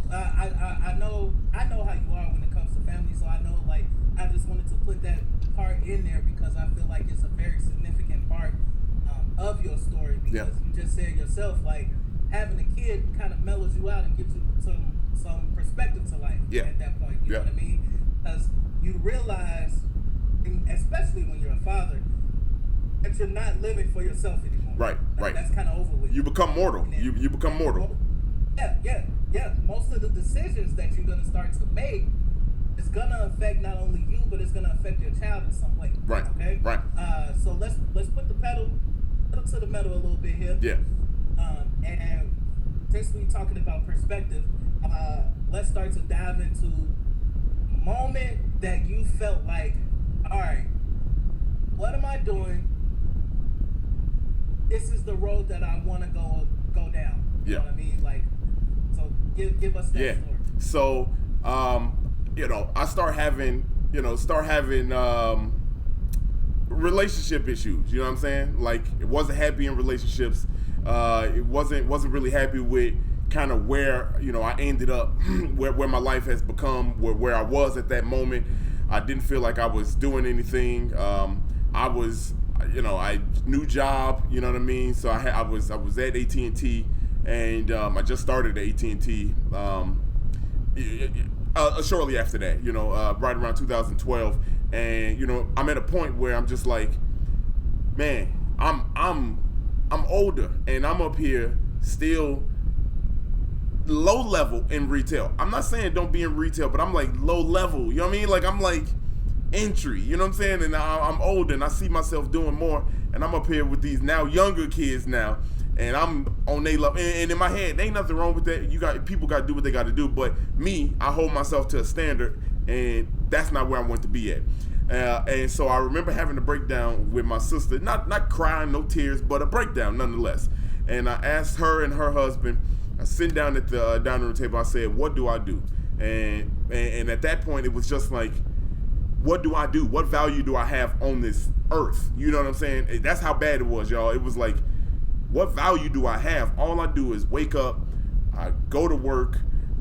I know how you are when it comes to family. So I know, like, I just wanted to put that part in there because I feel like it's a very significant part of your story. Because you just said yourself, like, having a kid kind of mellows you out and gives you some perspective to life at that point. You know what I mean? Because you realize, especially when you're a father, that you're not living for yourself anymore. Right. That's kind of over with. You become mortal. You become mortal. Yeah. Most of the decisions that you're gonna start to make is gonna affect not only you, but it's gonna affect your child in some way. Right. Okay. Right. So let's put the pedal to the metal a little bit here. Yeah. And since we're talking about perspective, let's start to dive into the moment that you felt like, all right, what am I doing? This is the road that I want to go down. You know what I mean? Like, so give us that story. So, I start having relationship issues. You know what I'm saying? Like, it wasn't happy in relationships. It wasn't really happy with kind of where I ended up, where my life has become, where I was at that moment. I didn't feel like I was doing anything. I was, new job, you know what I mean? So I was at AT&T, and I just started at AT&T shortly after that, right around 2012. And, I'm at a point where I'm just like, man, I'm older, and I'm up here still low level in retail. I'm not saying don't be in retail, but I'm like low level, you know what I mean? Like, I'm like entry, you know what I'm saying? And I'm older, and I see myself doing more, and I'm up here with these now younger kids now, and I'm on their level. And in my head, ain't nothing wrong with that. People got to do what they got to do, but me, I hold myself to a standard, and that's not where I want to be at. And so I remember having a breakdown with my sister, not crying, no tears, but a breakdown nonetheless. And I asked her and her husband, I sit down at the dining room table, I said, what do I do? And at that point, it was just like, what do I do? What value do I have on this earth? You know what I'm saying? That's how bad it was, y'all. It was like, what value do I have? All I do is wake up, I go to work,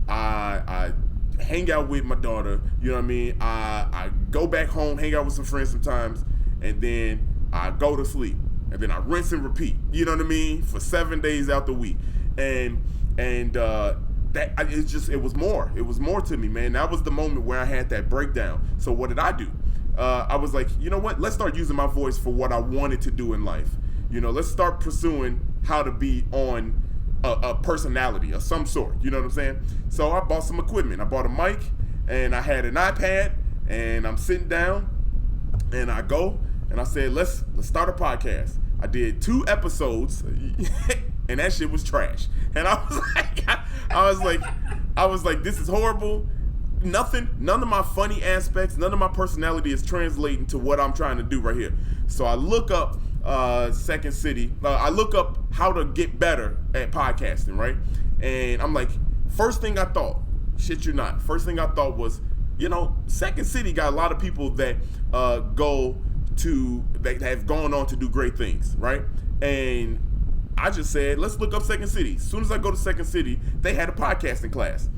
I hang out with my daughter, you know what I mean? I go back home, hang out with some friends sometimes, and then I go to sleep. And then I rinse and repeat, you know what I mean? For 7 days out the week. And it was more. It was more to me, man. That was the moment where I had that breakdown. So what did I do? I was like, you know what? Let's start using my voice for what I wanted to do in life. Let's start pursuing how to be on a personality of some sort. You know what I'm saying? So I bought some equipment. I bought a mic, and I had an iPad, and I'm sitting down, and I go, and I said, let's start a podcast. I did 2 episodes, and that shit was trash. And I was like, this is horrible. None of my funny aspects, none of my personality is translating to what I'm trying to do right here. So I look up Second City. I look up how to get better at podcasting, right? And I'm like, first thing I thought was, Second City got a lot of people that that have gone on to do great things, right? And I just said, let's look up Second City. As soon as I go to Second City, they had a podcasting class.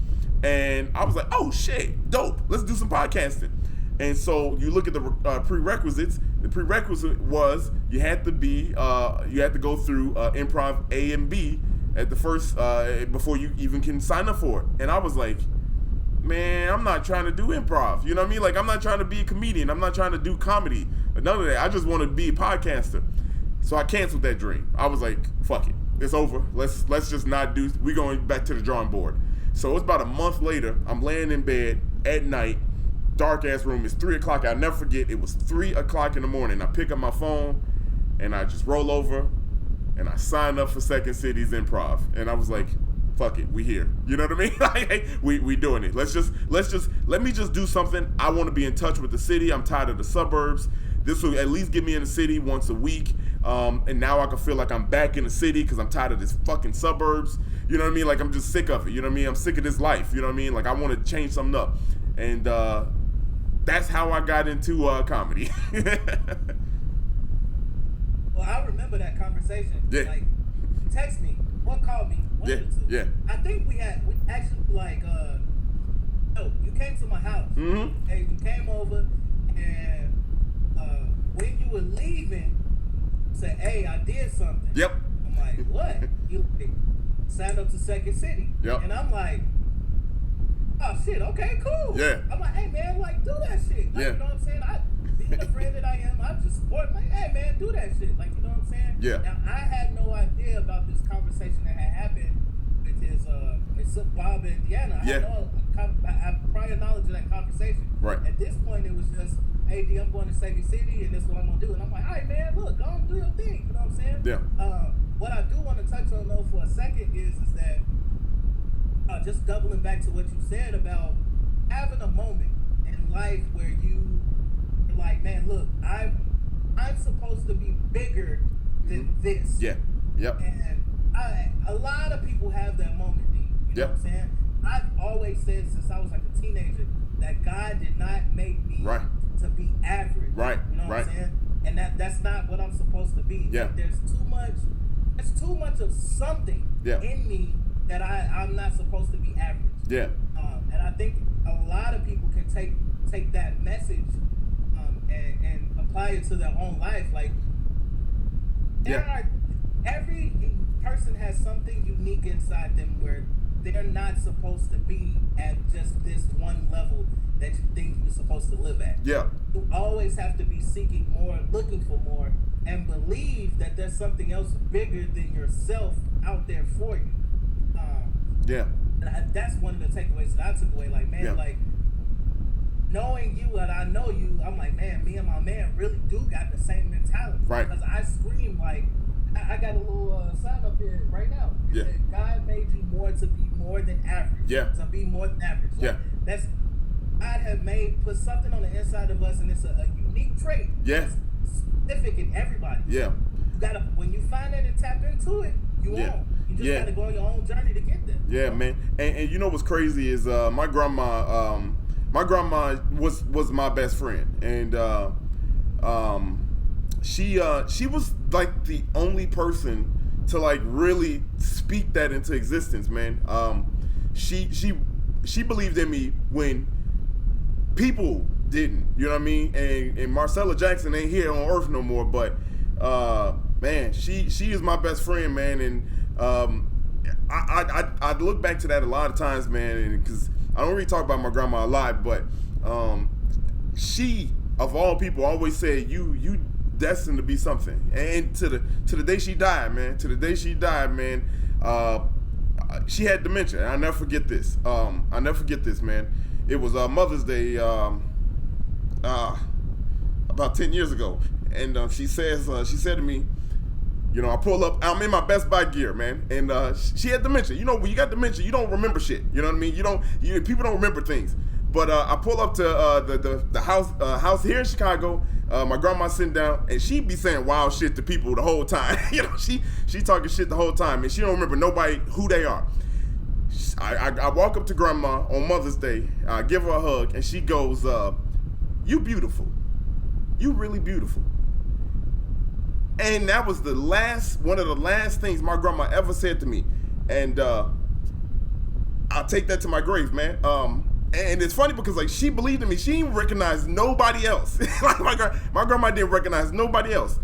And I was like, oh shit, dope. Let's do some podcasting. And so you look at the prerequisites. The prerequisite was you had to go through improv A and B at the first before you even can sign up for it. And I was like, man, I'm not trying to do improv. You know what I mean? Like, I'm not trying to be a comedian. I'm not trying to do comedy. None of that. I just want to be a podcaster. So I canceled that dream. I was like, fuck it. It's over. Let's just not do. We're going back to the drawing board. So it's about a month later. I'm laying in bed at night. Dark ass room. It's 3 o'clock. I'll never forget. It was 3 o'clock in the morning. I pick up my phone and I just roll over and I sign up for Second City's improv. And I was like, fuck it, we here. You know what I mean? Like, we doing it. Let me just do something. I want to be in touch with the city. I'm tired of the suburbs. This will at least get me in the city once a week. And now I can feel like I'm back in the city because I'm tired of this fucking suburbs. You know what I mean? Like, I'm just sick of it. You know what I mean? I'm sick of this life. You know what I mean? Like, I want to change something up. And that's how I got into comedy. Well, I remember that conversation. Yeah. Like, text me or call me. One of the two. Yeah. I think we actually, like, no, you came to my house. Mm-hmm. Hey, you came over, and when you were leaving, you said, hey, I did something. Yep. I'm like, what? You signed up to Second City. Yep. And I'm like, oh, shit, okay, cool. Yeah. I'm like, hey, man, like, do that shit. Like, Yeah. you know what I'm saying? Being the friend that I am, I just support, like, hey, man, do that shit. Like, you know what I'm saying? Yeah. Now, I had no idea about this conversation that had happened with his Bob and Deanna. I had prior knowledge of that conversation. Right. At this point, it was just, hey, D, I'm going to Second City, and this is what I'm going to do. And I'm like, all right, man, look, go on, do your thing. You know what I'm saying? Yeah. What I do want to touch on, though, for a second is that just doubling back to what you said about having a moment in life where you are like, man, look, I'm supposed to be bigger than this. Yeah. Yep. And a lot of people have that moment, D. You know what I'm saying? I've always said since I was like a teenager that God did not make me to be average. Right. You know what I'm saying? And that's not what I'm supposed to be. Yeah. Like, there's too much of something in me that I'm not supposed to be average. Yeah. And I think a lot of people can take that message and apply it to their own life. Like, every person has something unique inside them where they're not supposed to be at just this one level that you think you're supposed to live at. Yeah. You always have to be seeking more, looking for more, and believe that there's something else bigger than yourself out there for you. And that's one of the takeaways that I took away. Like, man, like, knowing you and I know you, I'm like, man, me and my man really do got the same mentality. Right. Because I scream, like, I got a little sign up here right now. It said, God made you more to be more than average. Yeah. To be more than average. Like, that's, God have put something on the inside of us, and it's a unique trait. Yeah. It's specific in everybody. Yeah. You gotta, when you find it and tap into it, you won't. You just gotta go on your own journey to get there. Yeah, man. And you know what's crazy is my grandma was my best friend, and she was like the only person to like really speak that into existence, man. She believed in me when people didn't, you know what I mean? And Marcella Jackson ain't here on earth no more, but man, she is my best friend, man. And I look back to that a lot of times, man, and because I don't really talk about my grandma a lot, but she, of all people, always said you destined to be something. And to the day she died, man, she had dementia. And I'll never forget this. Man. It was Mother's Day about 10 years ago, and she said to me, you know, I pull up, I'm in my Best Buy gear, man, and she had dementia. You know, when you got dementia, you don't remember shit. You know what I mean? People don't remember things. But I pull up to the house here in Chicago. My grandma sitting down, and she be saying wild shit to people the whole time. You know, she talking shit the whole time, and she don't remember nobody who they are. I walk up to grandma on Mother's Day, I give her a hug, and she goes, "You beautiful, you really beautiful." And that was one of the last things my grandma ever said to me. And I'll take that to my grave, man. And it's funny because like she believed in me. She didn't recognize nobody else. Like my grandma didn't recognize nobody else,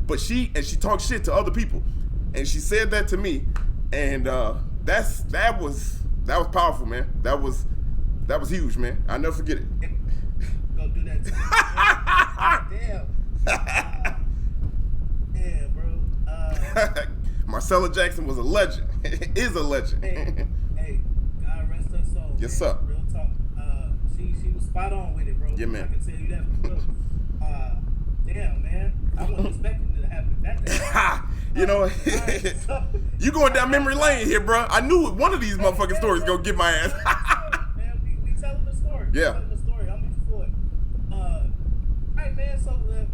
but she talked shit to other people, and she said that to me, and that was powerful, man. That was huge, man. I'll never forget it. Go do that. Damn. Yeah, bro. Marcella Jackson was a legend. Is a legend. Hey, God rest her soul. Yes, man. sir. Real talk. She was spot on with it, bro. Yeah, man. I can tell you that for sure. Damn, man. I wasn't expecting it to happen that day. You know, Right, so, you going down memory lane here, bro. I knew one of these motherfucking stories gonna get my ass. man, we telling the story. Yeah. We telling the story. I'm in for it. All right, man. So we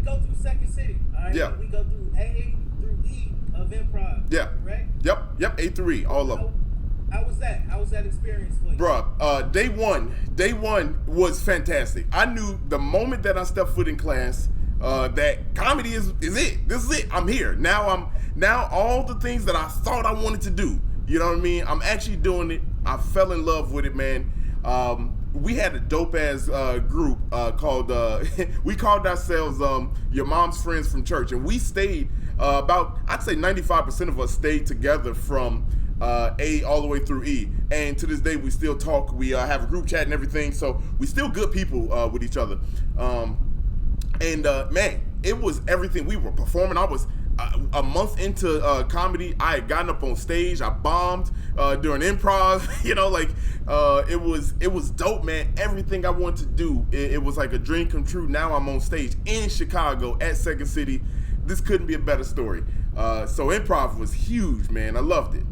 go through Second City. All right. Yeah. We go through A through E of improv. Yeah. Correct. Yep. A through E, all of them. How was that? How was that experience for you? Bruh, day one was fantastic. I knew the moment that I stepped foot in class, that comedy is it. This is it. I'm here. Now all the things that I thought I wanted to do, you know what I mean? I'm actually doing it. I fell in love with it, man. We had a dope ass group called we called ourselves Your Mom's Friends from Church, and we stayed about, I'd say 95% of us stayed together from A all the way through E, and to this day we still talk. We have a group chat and everything, so we still good people with each other. Man, it was everything. We were performing. I was a month into comedy. I had gotten up on stage. I bombed during improv. You know, like it was dope, man. Everything I wanted to do, it was like a dream come true. Now I'm on stage in Chicago at Second City. This couldn't be a better story. So improv was huge, man. I loved it.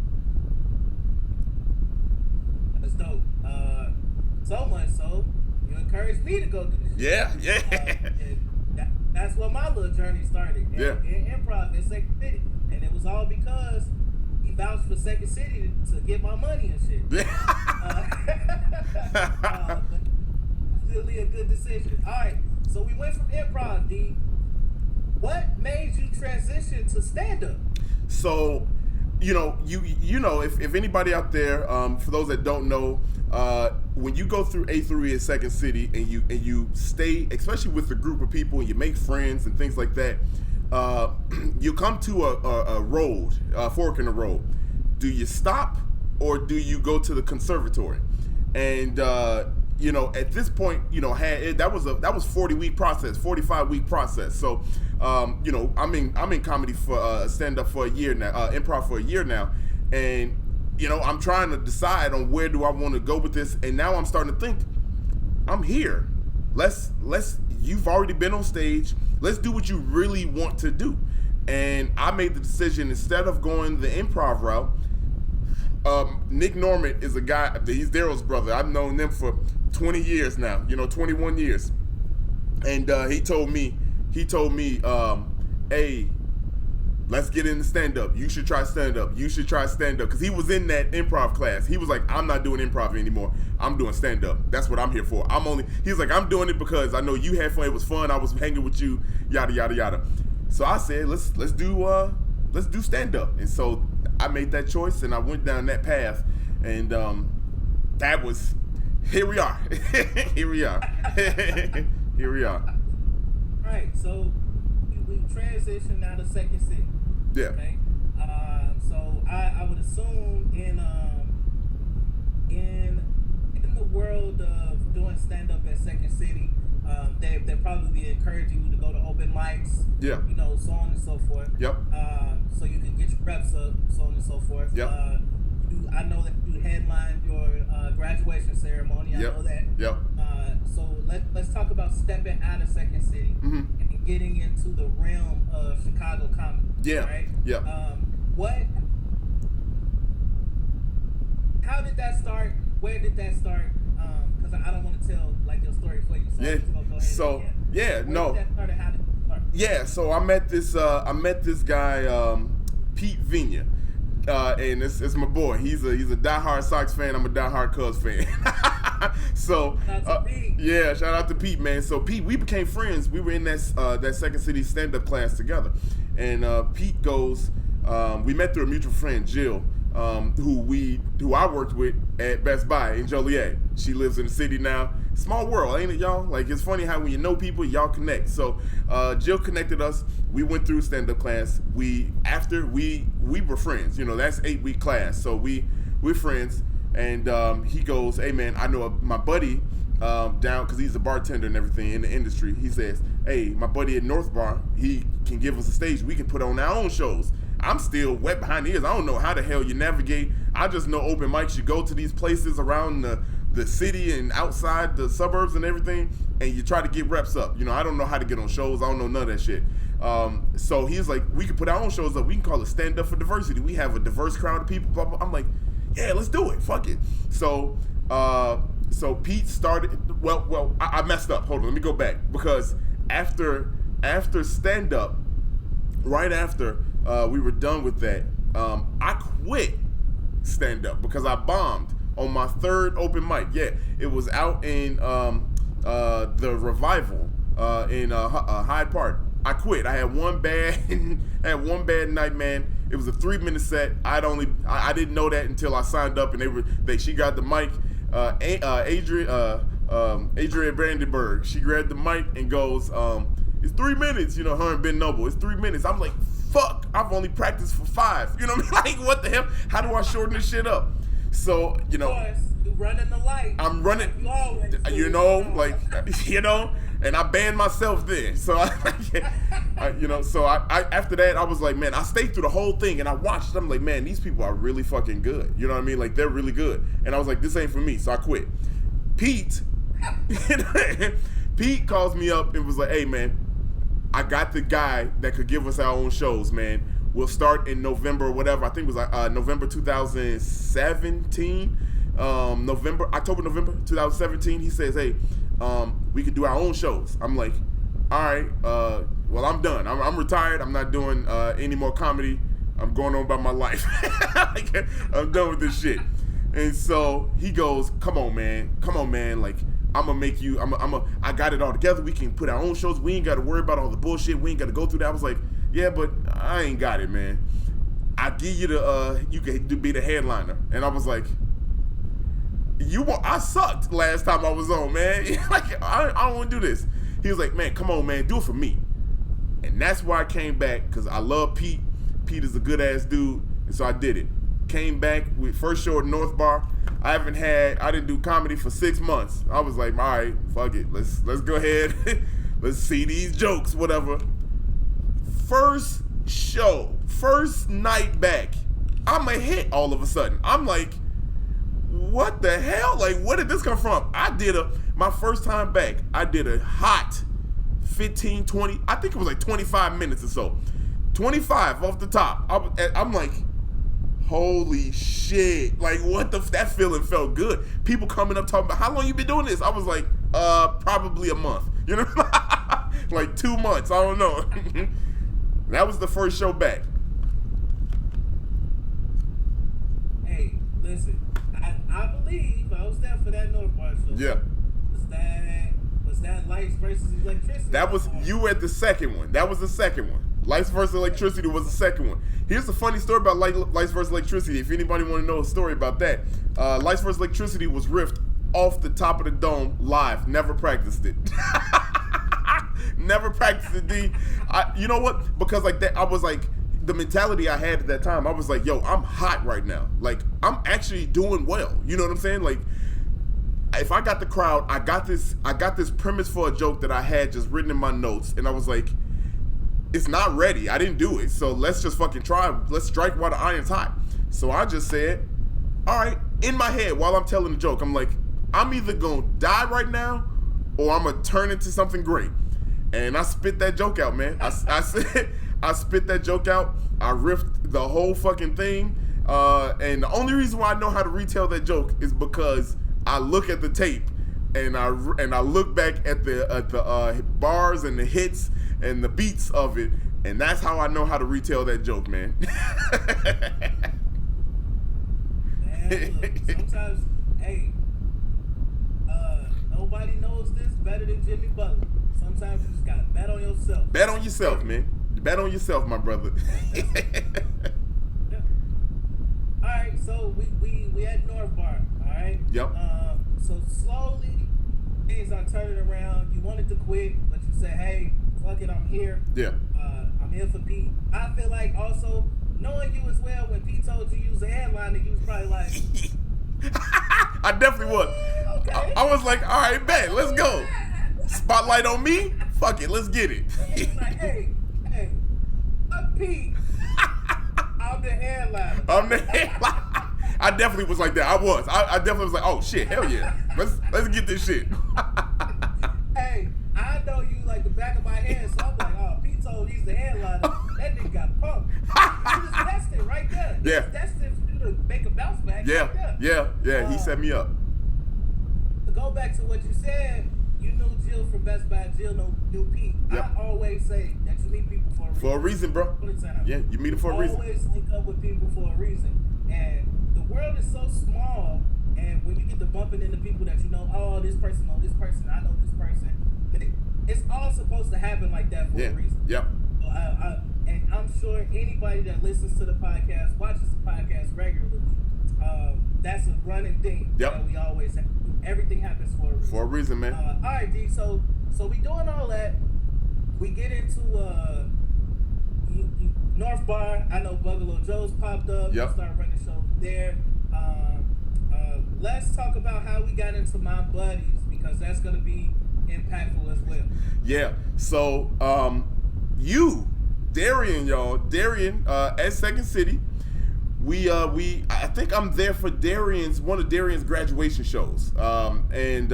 That's dope. So much so, you encouraged me to go do this. Yeah. And that's where my little journey started. In improv in Second City. And it was all because he vouched for Second City to get my money and shit. Really a good decision. All right, so we went from improv, D. What made you transition to stand-up? So, you know, if anybody out there, for those that don't know, when you go through A through E at Second City and you stay, especially with a group of people, and you make friends and things like that, you come to a road, a fork in the road. Do you stop or do you go to the conservatory? And you know, at this point, you know, that was 40-week process, 45-week process. So, you know, I'm in comedy for stand up for a year now, improv for a year now, and you know, I'm trying to decide on where do I want to go with this, and now I'm starting to think, I'm here. You've already been on stage. Let's do what you really want to do. And I made the decision, instead of going the improv route, Nick Norman is a guy, he's Daryl's brother. I've known them for 20 years now, 21 years. And he told me, hey, let's get into stand-up. You should try stand-up. Because he was in that improv class. He was like, I'm not doing improv anymore. I'm doing stand-up. That's what I'm here for. He's like, I'm doing it because I know you had fun. It was fun. I was hanging with you, yada, yada, yada. So I said, let's do stand-up. And so I made that choice and I went down that path. And here we are. Here we are. Here we are. All right, so we transitioned out of Second City. Yeah. Okay. So I would assume in the world of doing stand up at Second City, they probably be encouraging you to go to open mics. Yeah. So on and so forth. Yep. So you can get your reps up, so on and so forth. Yep. I know that you headlined your graduation ceremony. I know that. Yep. So let's talk about stepping out of Second City and getting into the realm of Chicago comedy. Yeah. Right. Yeah. How did that start? Where did that start? Because I don't want to tell like your story for you. So Yeah. I'm just gonna go ahead. So yeah, no. Where did that start and how did it start? Yeah. So I met this guy, Pete Vigna. And it's my boy. He's a diehard Sox fan. I'm a diehard Cubs fan. So yeah, shout out to Pete, man. So Pete, we became friends. We were in that Second City stand-up class together, and Pete goes. We met through a mutual friend, Jill. who I worked with at Best Buy in Joliet. She lives in the city now. Small world, ain't it, y'all? Like, it's funny how when you know people, y'all connect. So Jill connected us. We went through stand-up class. We were friends. You know, that's 8-week class. So we're friends. And he goes, hey, man, I know my buddy down, because he's a bartender and everything in the industry. He says, hey, my buddy at North Bar, he can give us a stage. We can put on our own shows. I'm still wet behind the ears. I don't know how the hell you navigate. I just know open mics. You go to these places around the city and outside the suburbs and everything, and you try to get reps up. You know, I don't know how to get on shows. I don't know none of that shit. So he's like, we can put our own shows up. We can call it Stand Up for Diversity. We have a diverse crowd of people. Blah, blah. I'm like, yeah, let's do it. Fuck it. So Pete started. Well, I messed up. Hold on, let me go back, because after stand up, right after we were done with that, I quit stand up because I bombed on my third open mic. Yeah, it was out in the Revival in Hyde Park. I quit. I had one bad night, man. It was a 3-minute set. I didn't know that until I signed up, and she got the mic. Adrian Brandenburg, she grabbed the mic and goes, it's 3 minutes, you know, her and Ben Noble. It's 3 minutes. I'm like, fuck, I've only practiced for 5. You know what I mean? Like, what the hell? How do I shorten this shit up? So, you know, you running the light. I'm running, you know, like, you know, and I banned myself then. So I after that, I was like, man, I stayed through the whole thing and I watched. I'm like, man, these people are really fucking good. You know what I mean? Like, they're really good. And I was like, this ain't for me. So I quit. Pete calls me up and was like, hey, man, I got the guy that could give us our own shows, man. We'll start in November or whatever. I think it was like November 2017. October, November 2017. He says, hey, we could do our own shows. I'm like, all right, well, I'm done. I'm retired. I'm not doing any more comedy. I'm going on about my life. I'm done with this shit. And so he goes, come on, man. Like, I'm gonna make you, I got it all together. We can put our own shows. We ain't got to worry about all the bullshit. We ain't got to go through that. I was like, yeah, but I ain't got it, man. I give you you can be the headliner. And I was like, I sucked last time I was on, man. Like, I don't want to do this. He was like, man, come on, man, do it for me. And that's why I came back, because I love Pete. Pete is a good ass dude, and so I did it. Came back with first show at North Bar. I didn't do comedy for 6 months. I was like, all right, fuck it. Let's go ahead. Let's see these jokes, whatever. First show, first night back, I'm a hit all of a sudden. I'm like, what the hell? Like, where did this come from? My first time back, I did a hot 15, 20, I think it was like 25 minutes or so. 25 off the top. I'm like, holy shit. Like, that feeling felt good. People coming up talking about, how long you been doing this? I was like, probably a month. You know? Like 2 months. I don't know. That was the first show back. Hey, listen. I believe I was there for that North Bar show. Yeah. Was that Lights versus Electricity? You were at the second one. That was the second one. Lights versus Electricity was the second one. Here's a funny story about Lights versus Electricity. If anybody want to know a story about that, Lights versus Electricity was riffed off the top of the dome live. Never practiced it. Never practiced it, D. You know what? Because like that, I was like, the mentality I had at that time, I was like, yo, I'm hot right now. Like, I'm actually doing well. You know what I'm saying? Like, if I got the crowd, I got this premise for a joke that I had just written in my notes, and I was like, it's not ready. I didn't do it. So let's just fucking try. Let's strike while the iron's hot. So I just said, all right, in my head while I'm telling the joke, I'm like, I'm either gonna die right now or I'm gonna turn into something great. And I spit that joke out, man. I spit that joke out. I riffed the whole fucking thing. And the only reason why I know how to retell that joke is because I look at the tape and I look back at the bars and the hits and the beats of it, and that's how I know how to retell that joke, man. Man, look, sometimes, hey, nobody knows this better than Jimmy Butler. Sometimes you just gotta bet on yourself. Bet on yourself, man. Bet on yourself, my brother. Yeah. All right, so we at North Bar, all right? Yep. So slowly things are turning around. You wanted to quit, but you said, hey, fuck it, I'm here. Yeah. I'm here for Pete. I feel like also knowing you as well, when Pete told you was a headliner, you was probably like, I definitely was. okay. I was like, all right, bet, let's go. Spotlight on me? Fuck it, let's get it. He was like, hey, I'm Pete. I'm the headliner. I definitely was like that. I definitely was like, oh shit, hell yeah. Let's get this shit. Hey, I know you like the back of my hand, so I'm like, oh, Pete told he's the headliner. That nigga got pumped. He was destined right there. He was destined for you to make a bounce back. Yeah. He set me up. To go back to what you said, you knew Jill from Best Buy. Jill knew Pete. Yep. I always say that you meet people for a reason. For a reason, bro. Yeah, you meet them for a reason. Always link up with people for a reason. And the world is so small, and when you get to bumping into people that you know, oh, this person know this person, I know this person, it's all supposed to happen like that for a reason. Yep. So and I'm sure anybody that listens to the podcast, watches the podcast regularly, that's a running thing that we always have. Everything happens for a reason. For a reason, man. All right, D. So we doing all that. We get into North Bar. I know Bugalo Joe's popped up. Yep. We start running shows there. Let's talk about how we got into My Buddies, because that's gonna be impactful as well. Yeah. So Darrian at Second City. I think I'm there for one of Darrian's graduation shows. And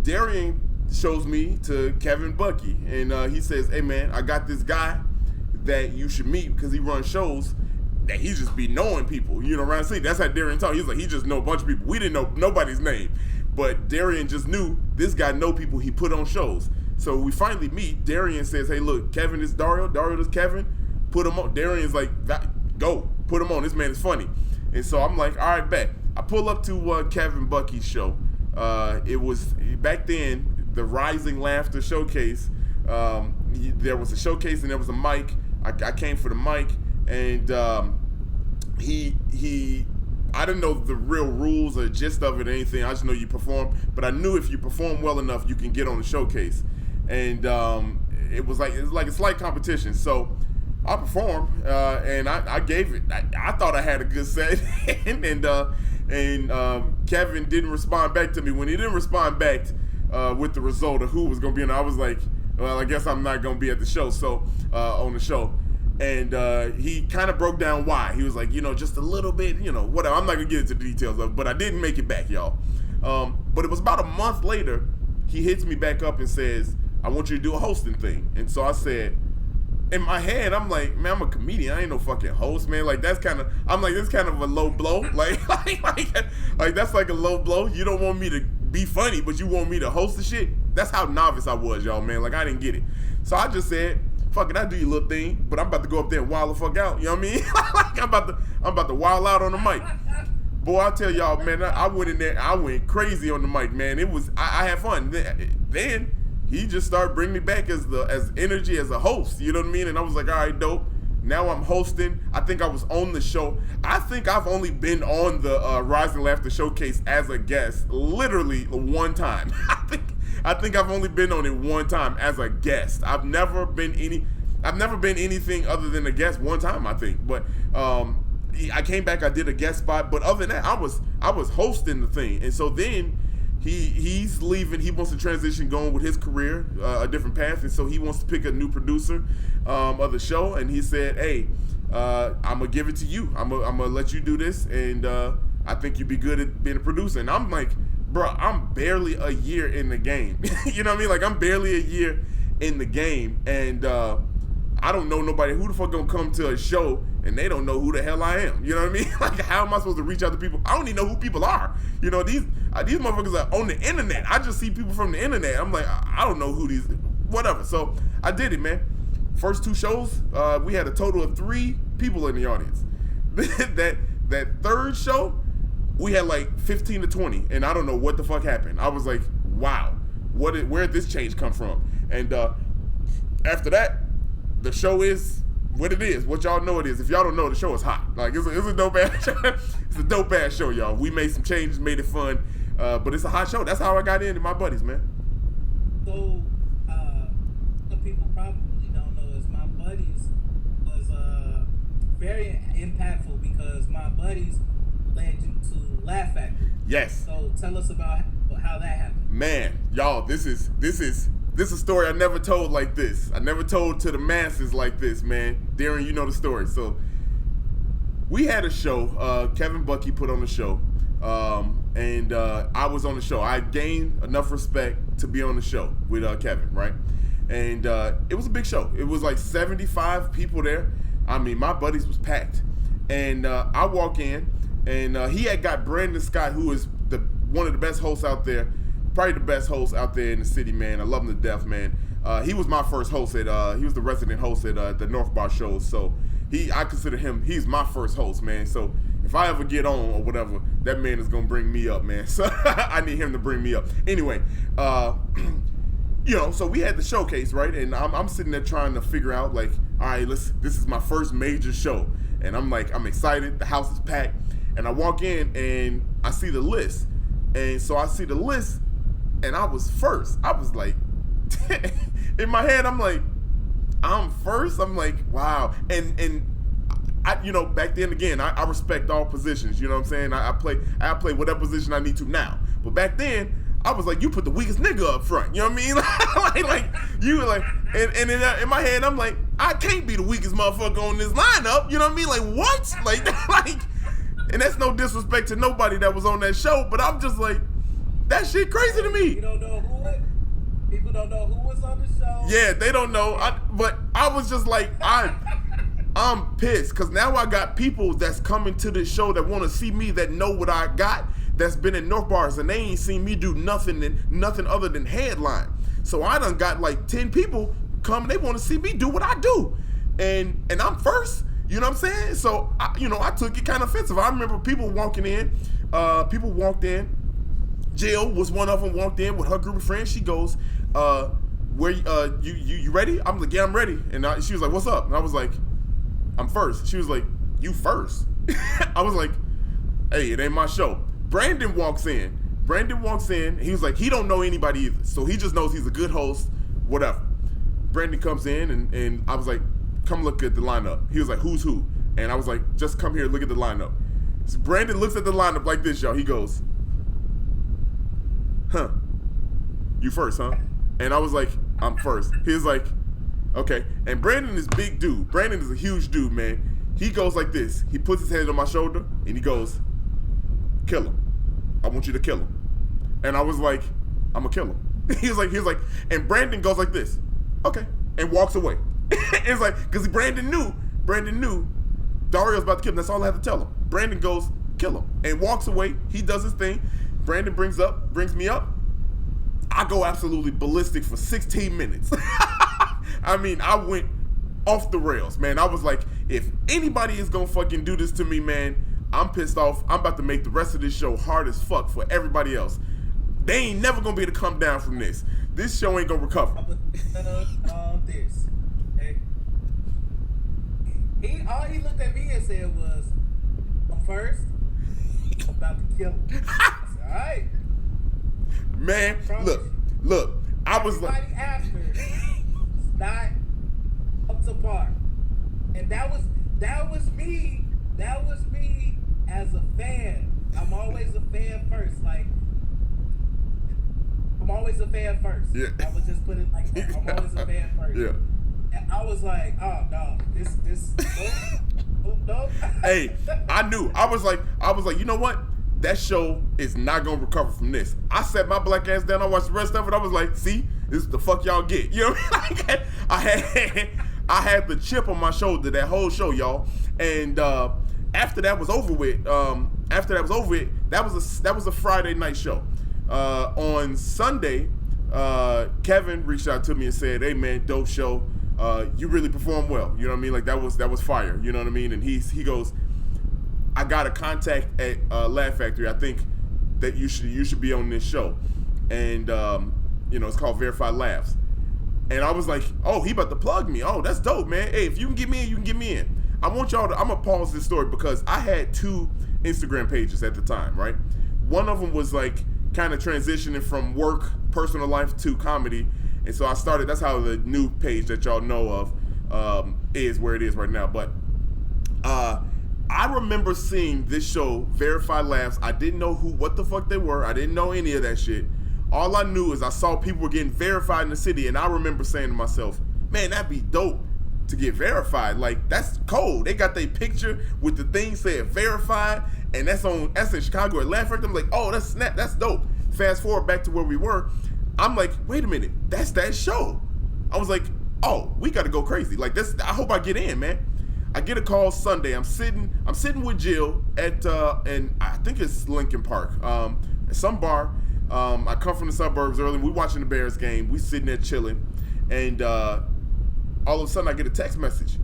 Darrian shows me to Kevin Bucky, and he says, hey man, I got this guy that you should meet because he runs shows that he just be knowing people, around the city. That's how Darrian talked. He's like, he just know a bunch of people. We didn't know nobody's name, but Darrian just knew this guy know people he put on shows. So we finally meet. Darrian says, hey look, Kevin is Dario is Kevin, put him on. Darrian's like, go, put him on, this man is funny. And so I'm like, all right, bet. I pull up to Kevin Bucky's show. It was back then, the Rising Laughter Showcase. There was a showcase and there was a mic. I came for the mic, and I didn't know the real rules or gist of it or anything. I just know you perform, but I knew if you perform well enough, you can get on the showcase. And it was like a slight competition. So I performed, and I gave it. I thought I had a good set, and Kevin didn't respond back to me. When he didn't respond back with the result of who was going to be in, I was like, well, I guess I'm not going to be at the show. So on the show, and he kind of broke down why. He was like, just a little bit, whatever. I'm not going to get into the details of it, but I didn't make it back, y'all. But it was about a month later, he hits me back up and says, I want you to do a hosting thing. And so I said, in my head, I'm like, man, I'm a comedian. I ain't no fucking host, man. Like, that's kind of a low blow. Like that's like a low blow. You don't want me to be funny, but you want me to host the shit? That's how novice I was, y'all, man. Like, I didn't get it. So I just said, fuck it, I do your little thing, but I'm about to go up there and wild the fuck out. You know what I mean? Like, I'm about to wild out on the mic. Boy, I tell y'all, man, I went in there, I went crazy on the mic, man. It was, I had fun. Then he just started bringing me back as energy as a host. You know what I mean? And I was like, all right, dope. Now I'm hosting. I think I was on the show. I think I've only been on the Rising Laughter Showcase as a guest literally one time. I think I've only been on it one time as a guest. I've never been anything other than a guest one time, I think. But I came back, I did a guest spot, but other than that, I was hosting the thing. And so then he's leaving. He wants to transition, going with his career, a different path, and so he wants to pick a new producer of the show. And he said, "Hey, I'm gonna give it to you. I'm gonna let you do this, and I think you'd be good at being a producer." And I'm like, bro, I'm barely a year in the game. You know what I mean? Like, I'm barely a year in the game, and I don't know nobody. Who the fuck gonna come to a show and they don't know who the hell I am? You know what I mean? Like, how am I supposed to reach out to people? I don't even know who people are. You know, these motherfuckers are on the internet. I just see people from the internet. I'm like, I don't know who these, whatever. So I did it, man. First two shows, we had a total of 3 people in the audience. that third show, we had like 15 to 20, and I don't know what the fuck happened. I was like, wow, where did this change come from? And after that, the show is what it is, what y'all know it is. If y'all don't know, the show is hot. Like it's a dope ass show. It's a dope ass show, y'all. We made some changes, made it fun, but it's a hot show. That's how I got into my buddies, man. So, some people probably don't know is my buddies was very impactful because my buddies led you to Laugh Factory. Yes. So tell us about how that happened. Man, y'all, this is a story I never told like this. I never told to the masses like this, man. Darren, you know the story. So we had a show. Kevin Bucky put on the show, and I was on the show. I gained enough respect to be on the show with Kevin, right? And it was a big show. It was like 75 people there. I mean, my buddies was packed. And I walk in, and he had got Brandon Scott, who is one of the best hosts out there, probably the best host out there in the city, man. I love him to death, man. He was my first host at, he was the resident host at the North Bar shows. So I consider he's my first host, man. So if I ever get on or whatever, that man is gonna bring me up, man. So I need him to bring me up. Anyway, so we had the showcase, right? And I'm sitting there trying to figure out, like, all right, this is my first major show. And I'm excited. The house is packed. And I walk in and I see the list. And so I see the list and I was first. I was like, in my head, I'm like, I'm first? I'm like, wow. And I, back then again, I respect all positions. You know what I'm saying? I play whatever position I need to now. But back then, I was like, you put the weakest nigga up front. You know what I mean? like you were like, and in my head, I'm like, I can't be the weakest motherfucker on this lineup. You know what I mean? Like, what? Like, and that's no disrespect to nobody that was on that show, but I'm just like, that shit crazy to me. You don't know people don't know who was on the show. Yeah, they don't know. But I was just like, I'm pissed because now I got people that's coming to this show that want to see me, that know what I got, that's been in North Bars, and they ain't seen me do nothing other than headline. So I done got like 10 people come, they want to see me do what I do, and I'm first. You know what I'm saying? So I took it kind of offensive. I remember people walking in. People walked in. Jill was one of them. Walked in with her group of friends. She goes, "Where you ready?" I'm like, "Yeah, I'm ready." And she was like, "What's up?" And I was like, "I'm first." She was like, "You first?" I was like, "Hey, it ain't my show." Brandon walks in. He was like, he don't know anybody either, so he just knows he's a good host. Whatever. Brandon comes in, and I was like, come look at the lineup. He was like, who's who? And I was like, just come here, look at the lineup. So Brandon looks at the lineup like this, y'all. He goes, huh, you first, huh? And I was like, I'm first. He was like, okay. And Brandon is big dude. Brandon is a huge dude, man. He goes like this. He puts his hand on my shoulder, and he goes, kill him. I want you to kill him. And I was like, I'm gonna kill him. He was like, and Brandon goes like this, okay, and walks away. It's like, because Brandon knew Dario's about to kill him. That's all I had to tell him. Brandon goes, kill him, and walks away. He does his thing. Brandon brings me up. I go absolutely ballistic for 16 minutes. I mean, I went off the rails, man. I was like, if anybody is gonna fucking do this to me, man, I'm pissed off. I'm about to make the rest of this show hard as fuck for everybody else. They ain't never gonna be able to come down from this. This show ain't gonna recover. This. All he looked at me and said was, I'm first. I'm about to kill him. I said, all right. Man, look. I was like, everybody after is not up to par. And that was me. That was me as a fan. I'm always a fan first. Like, I'm always a fan first. Yeah. I would just put it like that. I'm always a fan first. Yeah. And I was like, oh no, this no. Hey, I knew. I was like, you know what? That show is not gonna recover from this. I sat my black ass down. I watched the rest of it. I was like, see, this is the fuck y'all get. You know what I mean? I had the chip on my shoulder that whole show, y'all. And after that was over with, that was a Friday night show. On Sunday, Kevin reached out to me and said, "Hey man, dope show. You really performed well. You know what I mean? Like that was fire. You know what I mean?" And he goes, "I got a contact at Laugh Factory. I think that you should be on this show." And it's called Verified Laughs. And I was like, oh, he about to plug me. Oh, that's dope, man. Hey, if you can get me in, you can get me in. I want y'all to, I'm going to pause this story because I had 2 Instagram pages at the time, right? One of them was like kind of transitioning from work, personal life to comedy. And so I started, that's how the new page that y'all know of is where it is right now. But I remember seeing this show, Verified Laughs. I didn't know what the fuck they were. I didn't know any of that shit. All I knew is I saw people were getting verified in the city, and I remember saying to myself, man, that'd be dope to get verified. Like, that's cold. They got their picture with the thing saying verified, and that's in Chicago at Laugh Factory. I'm like, oh, that's dope. Fast forward back to where we were. I'm like, wait a minute, that's that show. I was like, oh, we got to go crazy. Like, this. I hope I get in, man. I get a call Sunday. I'm sitting with Jill at and I think it's Lincoln Park, some bar. I come from the suburbs early. We watching the Bears game. We sitting there chilling, and all of a sudden I get a text message,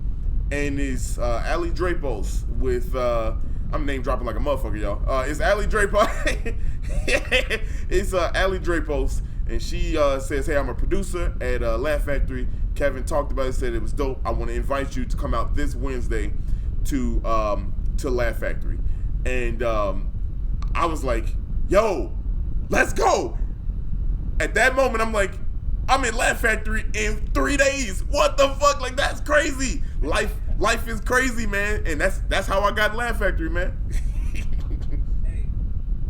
and it's Ali Drapos with I'm name dropping like a motherfucker, y'all. It's Ali Drapos. It's Ali Drapos, and she says, "Hey, I'm a producer at Laugh Factory. Kevin talked about it, said it was dope. I want to invite you to come out this Wednesday to Laugh Factory." And I was like, "Yo, let's go." At that moment, I'm like, I'm in Laugh Factory in 3 days. What the fuck? Like, that's crazy. Life is crazy, man. And that's how I got Laugh Factory, man. Hey,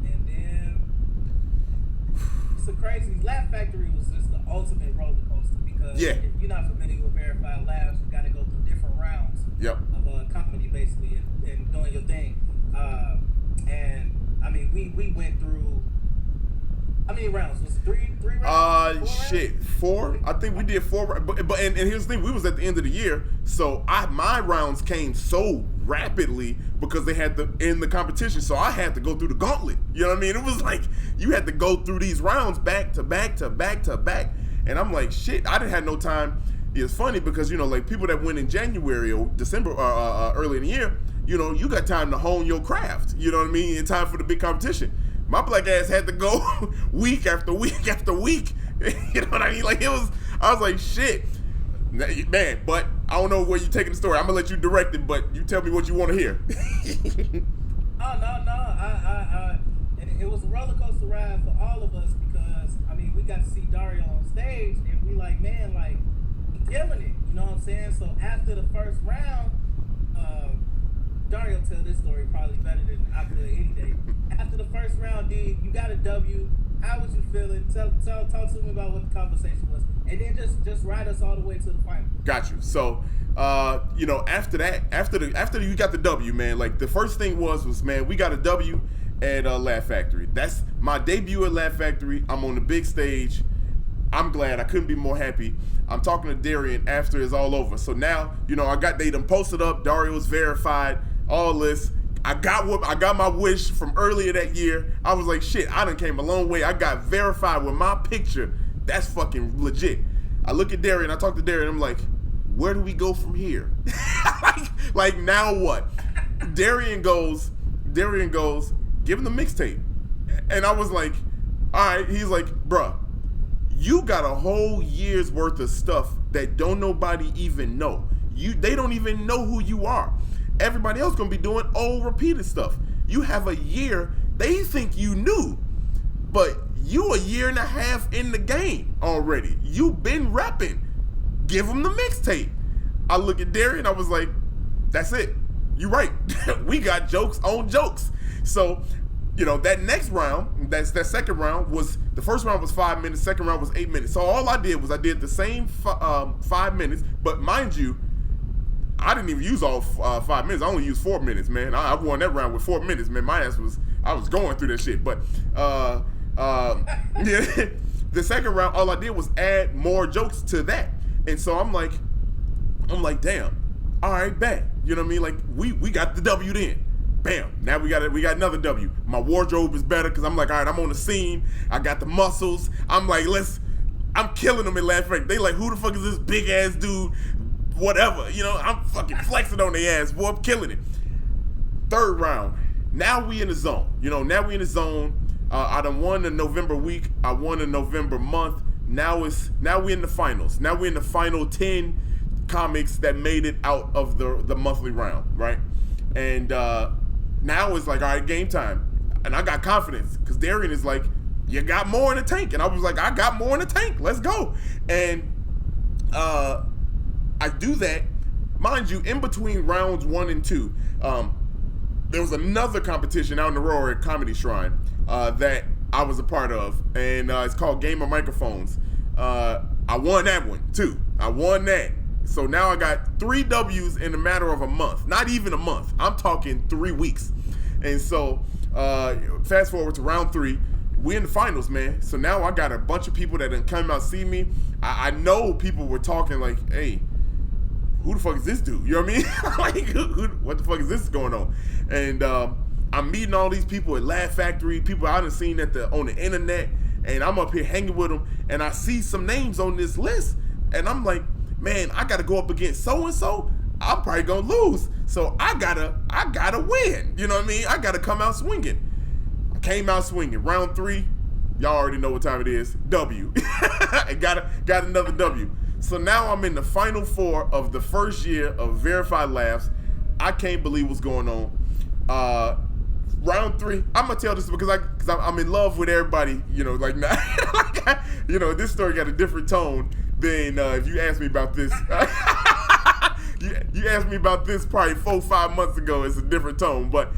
and then it's a crazy. Laugh Factory was just the ultimate roller coaster because if you're not familiar with Verified Laughs, you got to go through different rounds of comedy, basically, and doing your thing. And I mean, we went through. How many rounds? Was it three rounds? Four. I think we did 4. But here's the thing: we was at the end of the year, so my rounds came so rapidly because they had to end the competition. So I had to go through the gauntlet. You know what I mean? It was like you had to go through these rounds back to back to back to back, and I'm like, shit, I didn't have no time. It's funny because like people that went in January or December, early in the year, you got time to hone your craft. You know what I mean? In time for the big competition. My black ass had to go week after week after week. You know what I mean? Like, I was like, shit. Man, but I don't know where you're taking the story. I'm going to let you direct it, but you tell me what you want to hear. No. It was a roller coaster ride for all of us because, I mean, we got to see Dario on stage, and we like, man, like, he killing it. You know what I'm saying? So after the first round, Dario tell this story probably better than I could any day. After the first round, D, you got a W. How was you feeling? Talk to me about what the conversation was, and then just ride us all the way to the final. Got you. So, after that, after you got the W, man, like the first thing was man, we got a W at Laugh Factory. That's my debut at Laugh Factory. I'm on the big stage. I'm glad. I couldn't be more happy. I'm talking to Darrian after it's all over. So now, they done posted up. Dario was verified. All this. I got my wish from earlier that year. I was like, shit, I done came a long way. I got verified with my picture. That's fucking legit. I look at Darrian, I talk to Darrian, I'm like, where do we go from here? like now what? Darrian goes, give him the mixtape. And I was like, all right. He's like, bruh, you got a whole year's worth of stuff that don't nobody even know. They don't even know who you are. Everybody else gonna be doing old repeated stuff. You have a year. They think you knew, but you a year and a half in the game already. You been repping. Give them the mixtape. I look at Darrian. I was like, that's it. You right. We got jokes on jokes. So, that next round, that second round was, the first round was 5 minutes. Second round was 8 minutes. So all I did was I did the same 5 minutes, but mind you, I didn't even use all 5 minutes. I only used 4 minutes, man. I won that round with 4 minutes, man. I was going through that shit. But yeah, the second round, all I did was add more jokes to that. And so I'm like, damn. All right, bet. You know what I mean? Like we got the W then. Bam. Now we got another W. My wardrobe is better because I'm like, all right, I'm on the scene. I got the muscles. I'm like, I'm killing them in Laugh Factory. They like, who the fuck is this big ass dude? Whatever, I'm fucking flexing on their ass, boy, I'm killing it. Third round, now we in the zone. I done won the November week, I won the November month. now we're in the finals. Now we're in the final 10 comics that made it out of the monthly round, right? And now it's like, all right, game time. And I got confidence because Darrian is like, you got more in the tank. And I was like, I got more in the tank. Let's go. And I do that. Mind you, in between rounds 1 and 2, there was another competition out in the row at Comedy Shrine that I was a part of. And it's called Game of Microphones. I won that one, too. I won that. So now I got 3 W's in a matter of a month. Not even a month. I'm talking 3 weeks. And so fast forward to round 3. We in the finals, man. So now I got a bunch of people that done come out see me. I know people were talking like, hey, who the fuck is this dude? You know what I mean? Like, what the fuck is this going on? And I'm meeting all these people at Laugh Factory, people I done seen on the internet, and I'm up here hanging with them, and I see some names on this list, and I'm like, man, I gotta go up against so-and-so. I'm probably gonna lose. So I gotta win. You know what I mean? I gotta come out swinging. Came out swinging. Round 3, y'all already know what time it is. W. And got another W. So now I'm in the final 4 of the first year of Verified Laughs. I can't believe what's going on. Round 3, I'm gonna tell this because I'm in love with everybody. You know, like now, you know, this story got a different tone than if you asked me about this. You asked me about this probably 4-5 months ago. It's a different tone, but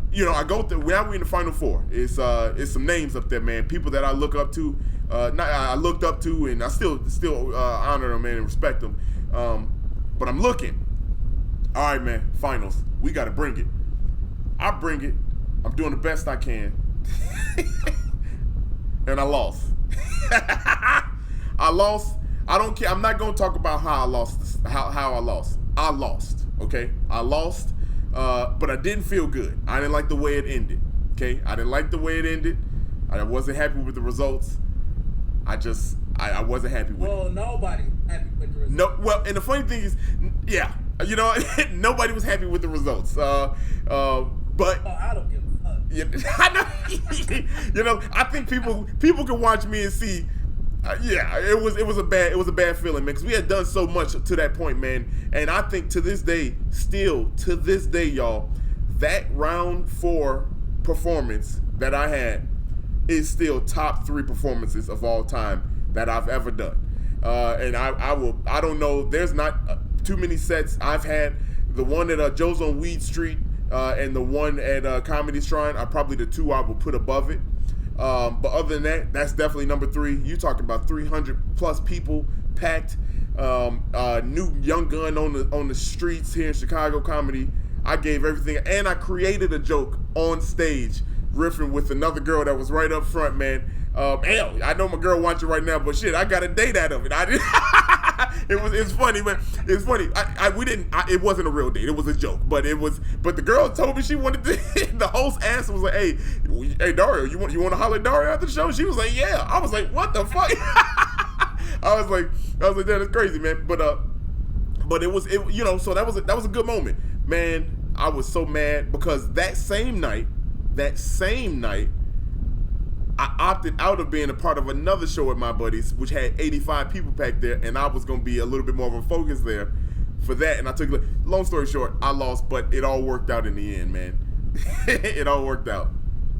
you know, I go through. Now we in the final 4. It's some names up there, man. People that I look up to. I looked up to, and I still honor them, man, and respect them. But I'm looking. All right, man. Finals. We got to bring it. I bring it. I'm doing the best I can, and I lost. I lost. I don't care. I'm not gonna talk about how I lost. How I lost. I lost. Okay. I lost. But I didn't feel good. I didn't like the way it ended. Okay, I didn't like the way it ended. I wasn't happy with the results. I wasn't happy with it. Well, nobody happy with the results. No, well, and the funny thing is, yeah, you know, nobody was happy with the results. But I don't give a fuck. Yeah, I know. You know, I think people can watch me and see. Yeah, it was a bad feeling, man, because we had done so much to that point, man. And I think to this day, y'all, that round 4 performance that I had is still top 3 performances of all time that I've ever done. And I don't know. There's not too many sets I've had. The one at Joe's on Weed Street and the one at Comedy Shrine are probably the 2 I will put above it. But other than that, that's definitely number 3. You talking about 300 plus people packed, new young gun on the streets here in Chicago comedy. I gave everything, and I created a joke on stage, riffing with another girl that was right up front, man. Hell, I know my girl watching right now, but shit, I got a date out of it. I did. It's funny, man. It's funny. It wasn't a real date. It was a joke, but the girl told me she wanted to. The host asked, was like, hey, Dario, you want to holler at Dario after the show? She was like, yeah. I was like, what the fuck? I was like, that is crazy, man. But you know, so that was a good moment, man. I was so mad because that same night, I opted out of being a part of another show with my buddies, which had 85 people packed there, and I was going to be a little bit more of a focus there for that. And I took, long story short, I lost, but it all worked out in the end, man. It all worked out.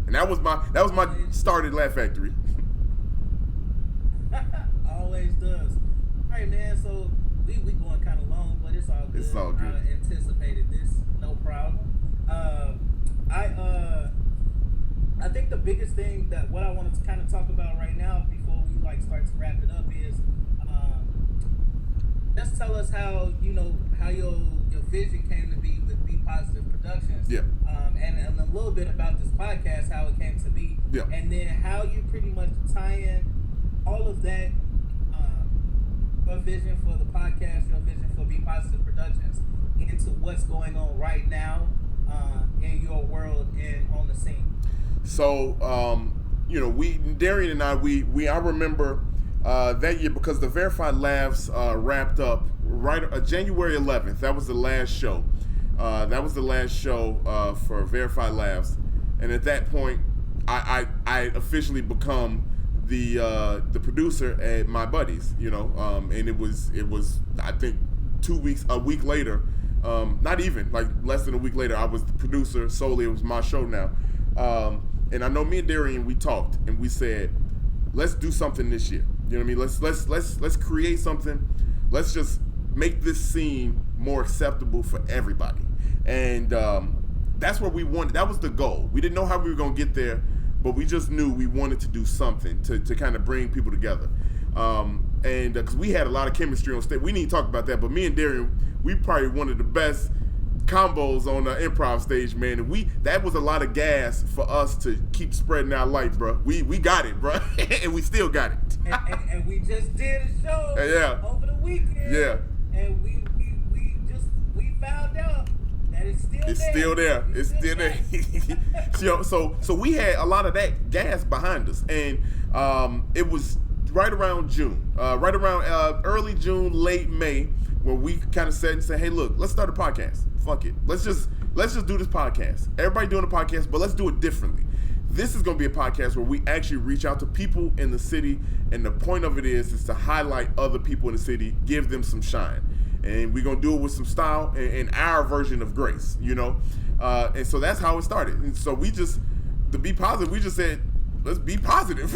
And that was my start at Laugh Factory. Always does. All right, man, so we going kind of long, but it's all good. It's all good. I anticipated this, no problem. I think the biggest thing that what I wanted to kind of talk about right now before we start to wrap it up is just tell us how your vision came to be with Be Positive Productions. Yeah. And a little bit about this podcast, how it came to be. Yeah. And then how you pretty much tie in all of that, your vision for the podcast, your vision for Be Positive Productions into what's going on right now in your world and on the scene. So, Darrian and I remember that year because the Verified Laughs wrapped up January 11th. That was the last show. For Verified Laughs. And at that point, I officially become the producer at My Buddies, you know, and it was I think a week later, not even like less than a week later, I was the producer solely. It was my show now, and I know me and Darrian, we talked and we said, let's do something this year. You know what I mean? Let's create something. Let's just make this scene more acceptable for everybody, and that's what we wanted. That was the goal. We didn't know how we were gonna get there, but we just knew we wanted to do something to kind of bring people together. And because we had a lot of chemistry on stage. We need to talk about that, but me and Darrian, we probably one of the best combos on the improv stage, man. And that was a lot of gas for us to keep spreading our light, bro. We got it, bro. And we still got it. and we just did a show over the weekend. Yeah. And we found out that it's still there. It's still there. So we had a lot of that gas behind us, and it was right around June, early June, late May, where we kind of said and said, hey, look, let's start a podcast. Fuck it, let's just do this podcast. Everybody doing a podcast, but let's do it differently. This is going to be a podcast where we actually reach out to people in the city, and the point of it is to highlight other people in the city, give them some shine. And we're going to do it with some style and our version of grace, you know? And so that's how it started. And so to be positive, we just said, let's be positive.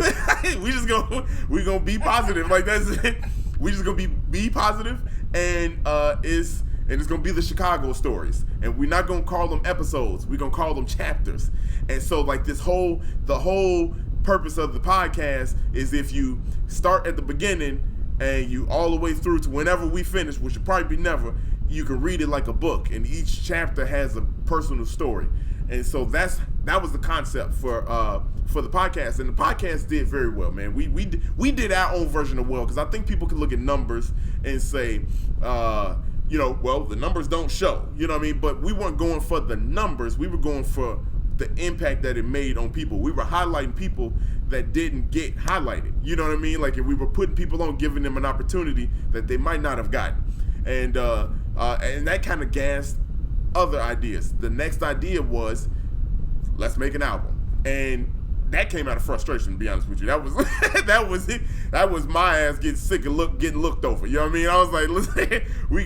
we're going to be positive. Like that's it. We're just going to be positive, and it's going to be the Chicago stories. And we're not going to call them episodes. We're going to call them chapters. And so like the whole purpose of the podcast is if you start at the beginning and you all the way through to whenever we finish, which will probably be never, you can read it like a book, and each chapter has a personal story. And so that was the concept for the podcast, and the podcast did very well, man. We did our own version of well, because I think people can look at numbers and say, you know, well, the numbers don't show, you know what I mean? But we weren't going for the numbers. We were going for the impact that it made on people. We were highlighting people that didn't get highlighted. You know what I mean? Like if we were putting people on, giving them an opportunity that they might not have gotten. And that kind of gassed other ideas. The next idea was, let's make an album. And that came out of frustration, to be honest with you. That was that was it. That was my ass getting sick of getting looked over. You know what I mean? I was like, listen,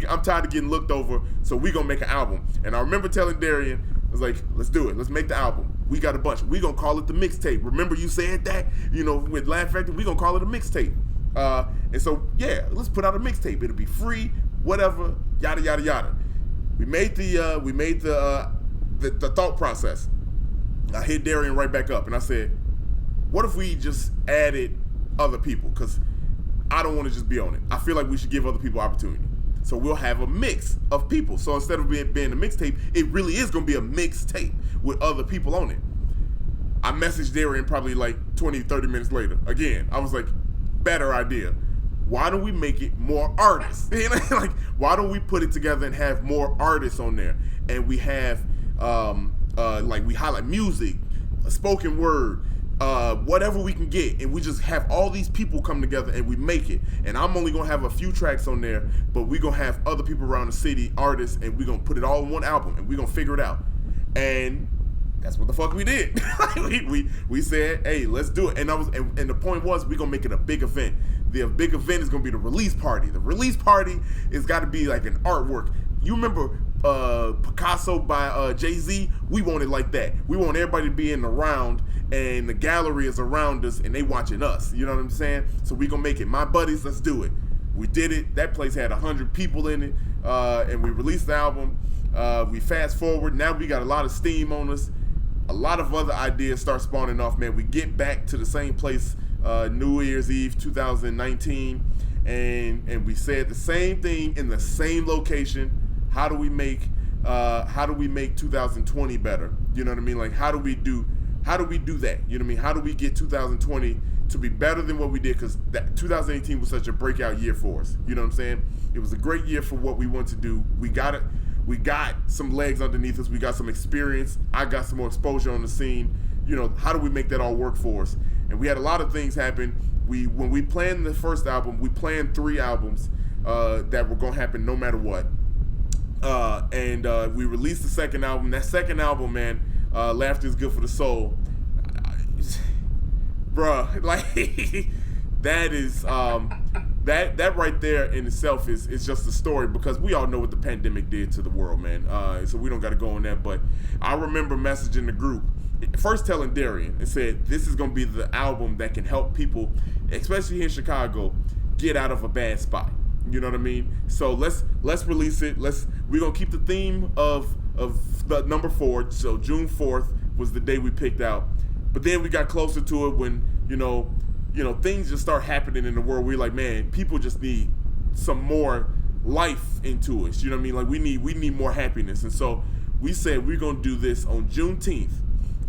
I'm tired of getting looked over, so we gonna make an album. And I remember telling Darrian, I was like, let's do it. Let's make the album. We got a bunch. We gonna call it the mixtape. Remember you said that? You know, with Laugh Factory, we gonna call it a mixtape. And so yeah, let's put out a mixtape. It'll be free, whatever, yada yada yada. We made the thought process. I hit Darrian right back up and I said, what if we just added other people? Because I don't want to just be on it. I feel like we should give other people opportunity. So we'll have a mix of people. So instead of being a mixtape, it really is going to be a mixtape with other people on it. I messaged Darrian probably like 20, 30 minutes later. Again, I was like, better idea. Why don't we make it more artists? Like, why don't we put it together and have more artists on there? And we have, like we highlight music, spoken word, whatever we can get, and we just have all these people come together and we make it. And I'm only gonna have a few tracks on there, but we're gonna have other people around the city, artists, and we're gonna put it all in one album and we're gonna figure it out. And that's what the fuck we did. we said, hey, let's do it. And the point was, we're gonna make it a big event. The big event is gonna be the release party. The release party is gotta be like an artwork. You remember Picasso by Jay-Z? We want it like that. We want everybody to be in the round, and the gallery is around us, and they watching us. You know what I'm saying? So we gonna make it. My buddies, let's do it. We did it. That place had 100 people in it, and we released the album. We fast forward. Now we got a lot of steam on us. A lot of other ideas start spawning off, man. We get back to the same place, New Year's Eve 2019, and we said the same thing in the same location. How do we make 2020 better? You know what I mean? Like, how do we do that? You know what I mean? How do we get 2020 to be better than what we did? Because 2018 was such a breakout year for us. You know what I'm saying? It was a great year for what we want to do. We got it. We got some legs underneath us. We got some experience. I got some more exposure on the scene. You know, how do we make that all work for us? And we had a lot of things happen. When we planned the first album, we planned 3 albums that were gonna happen no matter what. And we released the second album. That second album, man, Laughter is Good for the Soul. bruh, like that is that right there in itself is just a story, because we all know what the pandemic did to the world, man. So we don't got to go on that. But I remember messaging the group, first telling Darrian and said, this is gonna be the album that can help people, especially here in Chicago, get out of a bad spot. You know what I mean? So let's release it. We're gonna keep the theme of the number 4. So June 4th was the day we picked out. But then we got closer to it when, you know, things just start happening in the world. We're like, man, people just need some more life into us. You know what I mean? Like we need more happiness. And so we said we're gonna do this on Juneteenth.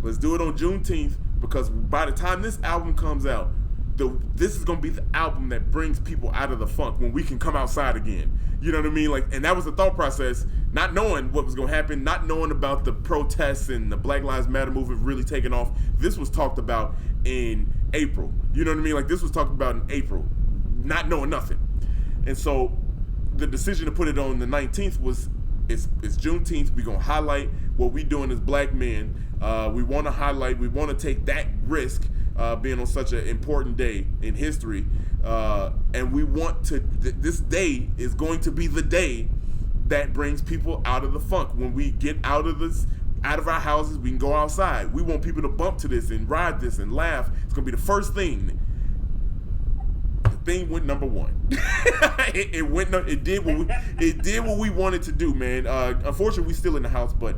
Let's do it on Juneteenth, because by the time this album comes out, this is gonna be the album that brings people out of the funk when we can come outside again. You know what I mean? Like, and that was the thought process, not knowing what was gonna happen, not knowing about the protests and the Black Lives Matter movement really taking off. This was talked about in April. You know what I mean? Like, this was talked about in April, not knowing nothing. And so the decision to put it on the 19th was, it's Juneteenth. We're gonna highlight what we doing as black men. We want to take that risk, being on such an important day in history, and we want to. This day is going to be the day that brings people out of the funk. When we get out of our houses, we can go outside. We want people to bump to this and ride this and laugh. It's gonna be the first thing. The thing went number 1. It did what we wanted to do, man. Unfortunately, we still in the house, but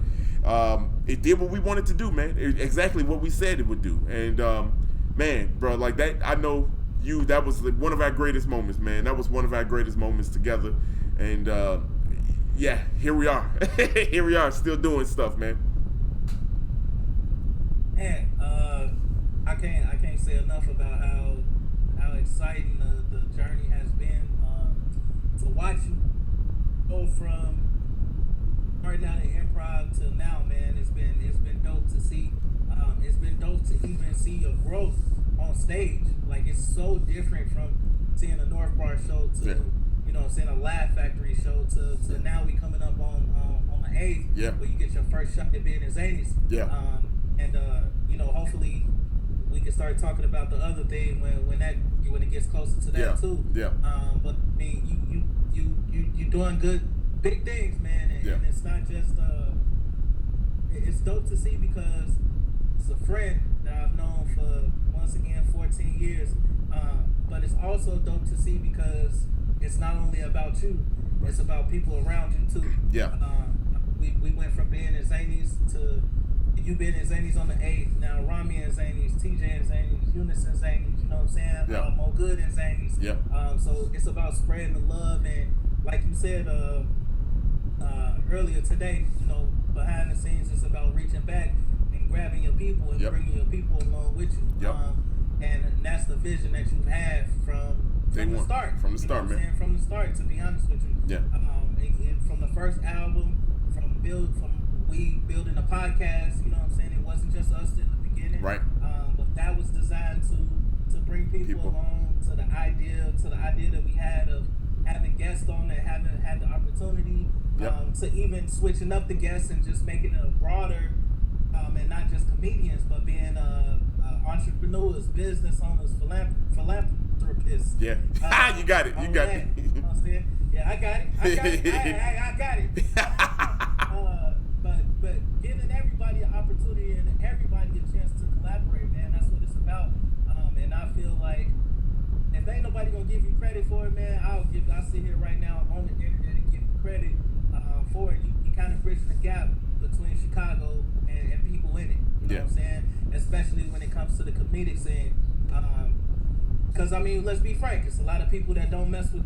it did what we wanted to do, man. Exactly what we said it would do. And man, bro, like that, I know that was one of our greatest moments, man. That was one of our greatest moments together. And yeah, here we are. Here we are, still doing stuff, man. Man, I can't say enough about how exciting the journey has been. To watch you go from starting out in improv to now, man, it's been dope to see. It's been dope to even see your growth on stage. Like, it's so different from seeing a North Bar show to, you know, seeing a Laugh Factory show to now we coming up on the 8th, where you get your first shot at being in Zanies. And you know, hopefully we can start talking about the other thing when it gets closer to that too. But I mean, you doing good, big things, man, and it's not just it's dope to see, because it's a friend that I've known for, once again, 14 years. But it's also dope to see because it's not only about you, it's about people around you too. We went from being in Zanies to you being in Zanies on the 8th, now Rami in Zanies, TJ in Zanies, Eunice in Zanies, you know what I'm saying? Mo Good in Zanies. So it's about spreading the love, and like you said earlier today, you know, behind the scenes, it's about reaching back and grabbing your people and bringing your people along with you. And that's the vision that you've had from the start. From the start, man. From the start, to be honest with you. And from the first album, from we building a podcast, you know what I'm saying? It wasn't just us in the beginning. But that was designed to bring people along to the idea that we had of having guests on that haven't had the opportunity, to even switching up the guests and just making it a broader, and not just comedians, but being entrepreneurs, business owners, philanthropists. You got it. You got it. You know what I'm saying? Yeah, I got it. I got it. But giving everybody an opportunity and everybody a chance to collaborate, man, that's what it's about. And I feel like if ain't nobody gonna give you credit for it, man, I'll sit here right now on the internet and give you credit for it. You kind of bridging the gap between Chicago and people in it. You know what I'm saying? Especially when it comes to the comedic scene. Because I mean, let's be frank, it's a lot of people that don't mess with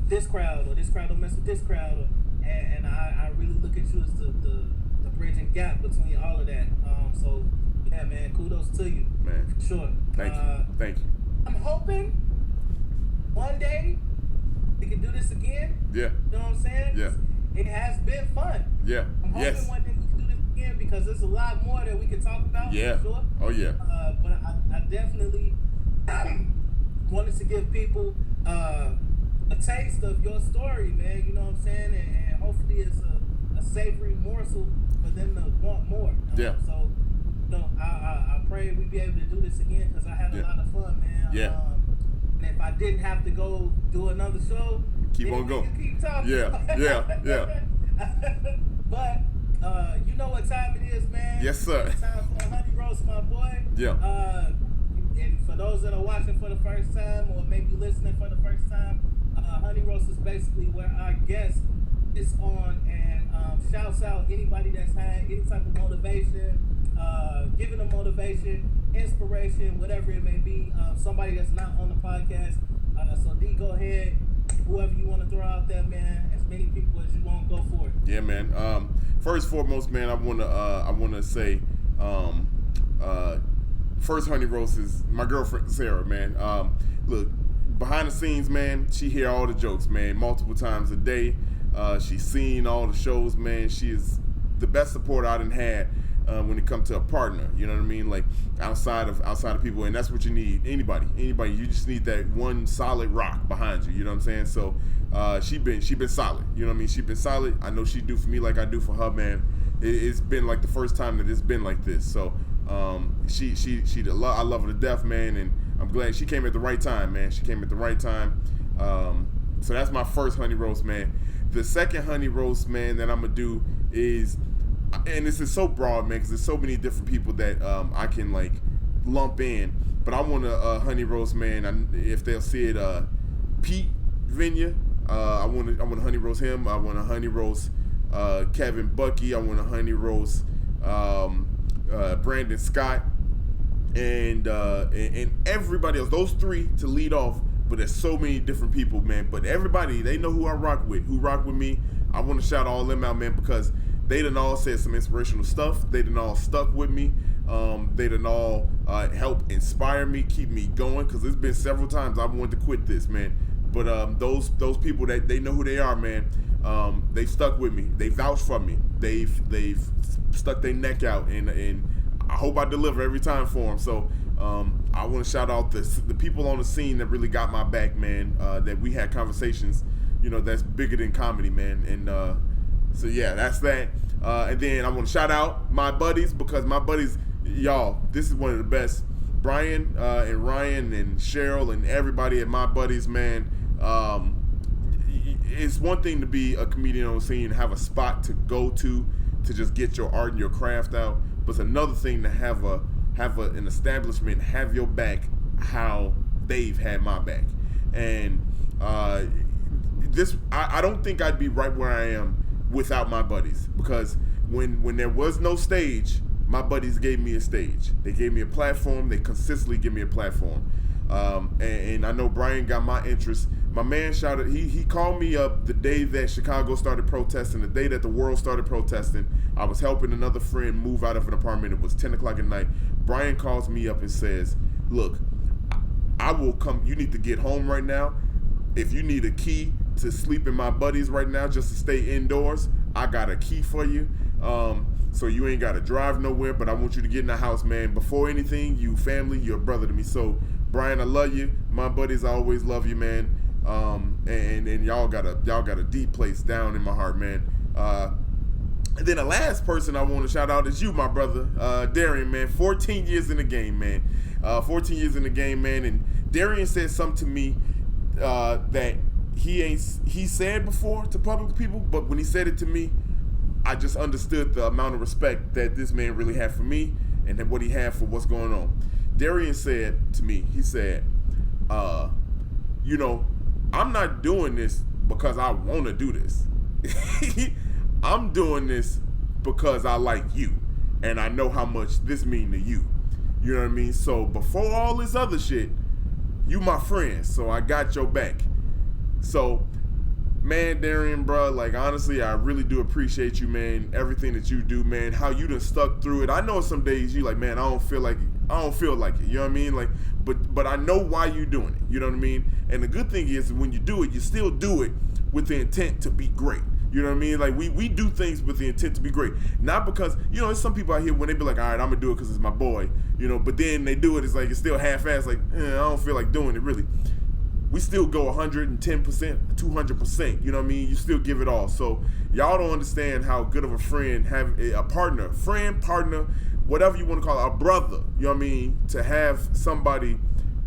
this crowd, or this crowd don't mess with this crowd, and I really look at you as the bridging gap between all of that. So yeah, man, kudos to you, man. For sure. Thank you. I'm hoping one day we can do this again. You know what I'm saying? It has been fun. I'm hoping one day we can do this again, because there's a lot more that we can talk about. For sure. But I definitely wanted to give people a taste of your story, man. You know what I'm saying? And hopefully it's a savory morsel for them to want more. So I pray we be able to do this again because I had a lot of fun, man. Yeah. And if I didn't have to go do another show, keep then on going. Keep talking. Yeah. But you know what time it is, man. Yes, sir. It's time for Honey Roast, my boy. Yeah. And for those that are watching for the first time or maybe listening for the first time, Honey Roast is basically where our guest is on and shouts out anybody that's had any type of motivation, giving them motivation, inspiration, whatever it may be. Somebody that's not on the podcast. So D, go ahead. Whoever you want to throw out there, man. As many people as you want, go for it. Yeah, man. First and foremost, man, I wanna say, first Honey Roast is my girlfriend Sarah, man. Look, behind the scenes, man, she hear all the jokes, man, multiple times a day. She's seen all the shows, man. She is the best support I done had when it comes to a partner. You know what I mean? Like outside of people, and that's what you need. Anybody. You just need that one solid rock behind you. You know what I'm saying? So she been solid. You know what I mean? She been solid. I know she do for me like I do for her, man. It's been like the first time that it's been like this. So I love her to death, man, and I'm glad she came at the right time, man. She came at the right time. So that's my first Honey Roast, man. The second Honey Roast, man, that I'm gonna do is, and this is so broad, man, because there's so many different people that I can like lump in. But I want a Honey Roast, man. If they'll see it, Pete Vinya. I want to Honey Roast him. I want to Honey Roast Kevin Bucky. I want to Honey Roast Brandon Scott, and everybody else. Those three to lead off. But there's so many different people, man. But everybody, they know who I rock with, who rock with me. I want to shout all them out, man, because they done all said some inspirational stuff. They done all stuck with me. They done all help inspire me, keep me going, because there's been several times I wanted to quit this, man. But those people, that they know who they are, man. They stuck with me. They vouched for me. They've stuck their neck out, and I hope I deliver every time for them. So I want to shout out the people on the scene that really got my back, man. That we had conversations, that's bigger than comedy, man. And so yeah, that's that. And then I want to shout out my buddies, because my buddies, y'all, this is one of the best. Brian and Ryan and Cheryl and everybody at my buddies, man. It's one thing to be a comedian on the scene and have a spot to go to just get your art and your craft out, but it's another thing to have an establishment have your back how they've had my back. And I don't think I'd be right where I am without my buddies, because when there was no stage, my buddies gave me a stage. They gave me a platform. They consistently give me a platform. And I know Brian got my interest. My man shouted, he called me up the day that Chicago started protesting, the day that the world started protesting. I was helping another friend move out of an apartment. It was 10 o'clock at night. Brian calls me up and says, look, I will come. You need to get home right now. If you need a key to sleep in my buddies right now just to stay indoors, I got a key for you. So you ain't got to drive nowhere, but I want you to get in the house, man. Before anything, you family, you're a brother to me. So, Brian, I love you. My buddies, I always love you, man. And y'all got a deep place down in my heart, man. And then the last person I want to shout out is you, my brother, Darrian, man. 14 years in the game, man. 14 years in the game, man. And Darrian said something to me that he said before to public people, but when he said it to me, I just understood the amount of respect that this man really had for me and then what he had for what's going on. Darrian said to me, he said, I'm not doing this because I want to do this. I'm doing this because I like you and I know how much this mean to you. You know what I mean? So before all this other shit, you my friend, so I got your back. So, man, Darrian, bro, like, honestly, I really do appreciate you, man. Everything that you do, man. How you done stuck through it. I know some days you like, man, I don't feel like it. You know what I mean? Like, but I know why you doing it. You know what I mean? And the good thing is when you do it, you still do it with the intent to be great. You know what I mean? Like, we do things with the intent to be great. Not because, there's some people out here when they be like, all right, I'm going to do it because it's my boy. But then they do it, it's like, it's still half-assed. Like, I don't feel like doing it, really. We still go 110%, 200%. You know what I mean? You still give it all. So y'all don't understand how good of a friend, have a partner, whatever you want to call it, a brother, you know what I mean, to have somebody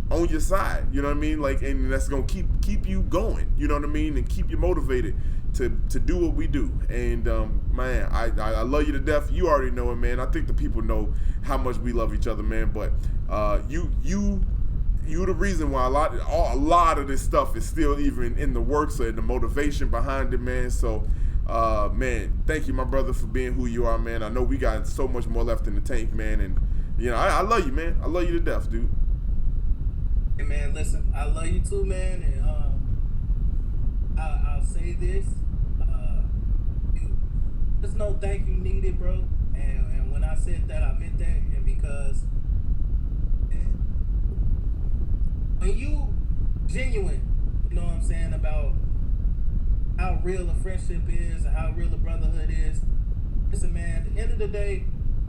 on your side, you know what I mean, like, and that's gonna keep you going, you know what I mean, and keep you motivated to do what we do. And man, I love you to death. You already know it, man. I think the people know how much we love each other, man. But you the reason why a lot of this stuff is still even in the works and the motivation behind it, man. So man, thank you, my brother, for being who you are, man. I know we got so much more left in the tank, man, and you know, I love you, man. I love you to death, dude. Hey man, listen, I love you too, man, and I'll say this, there's no thank you needed, bro, and when I said that, I meant that, and because when you genuine, you know what I'm saying, about how real a friendship is and how real a brotherhood is, listen, man, at the end of the day,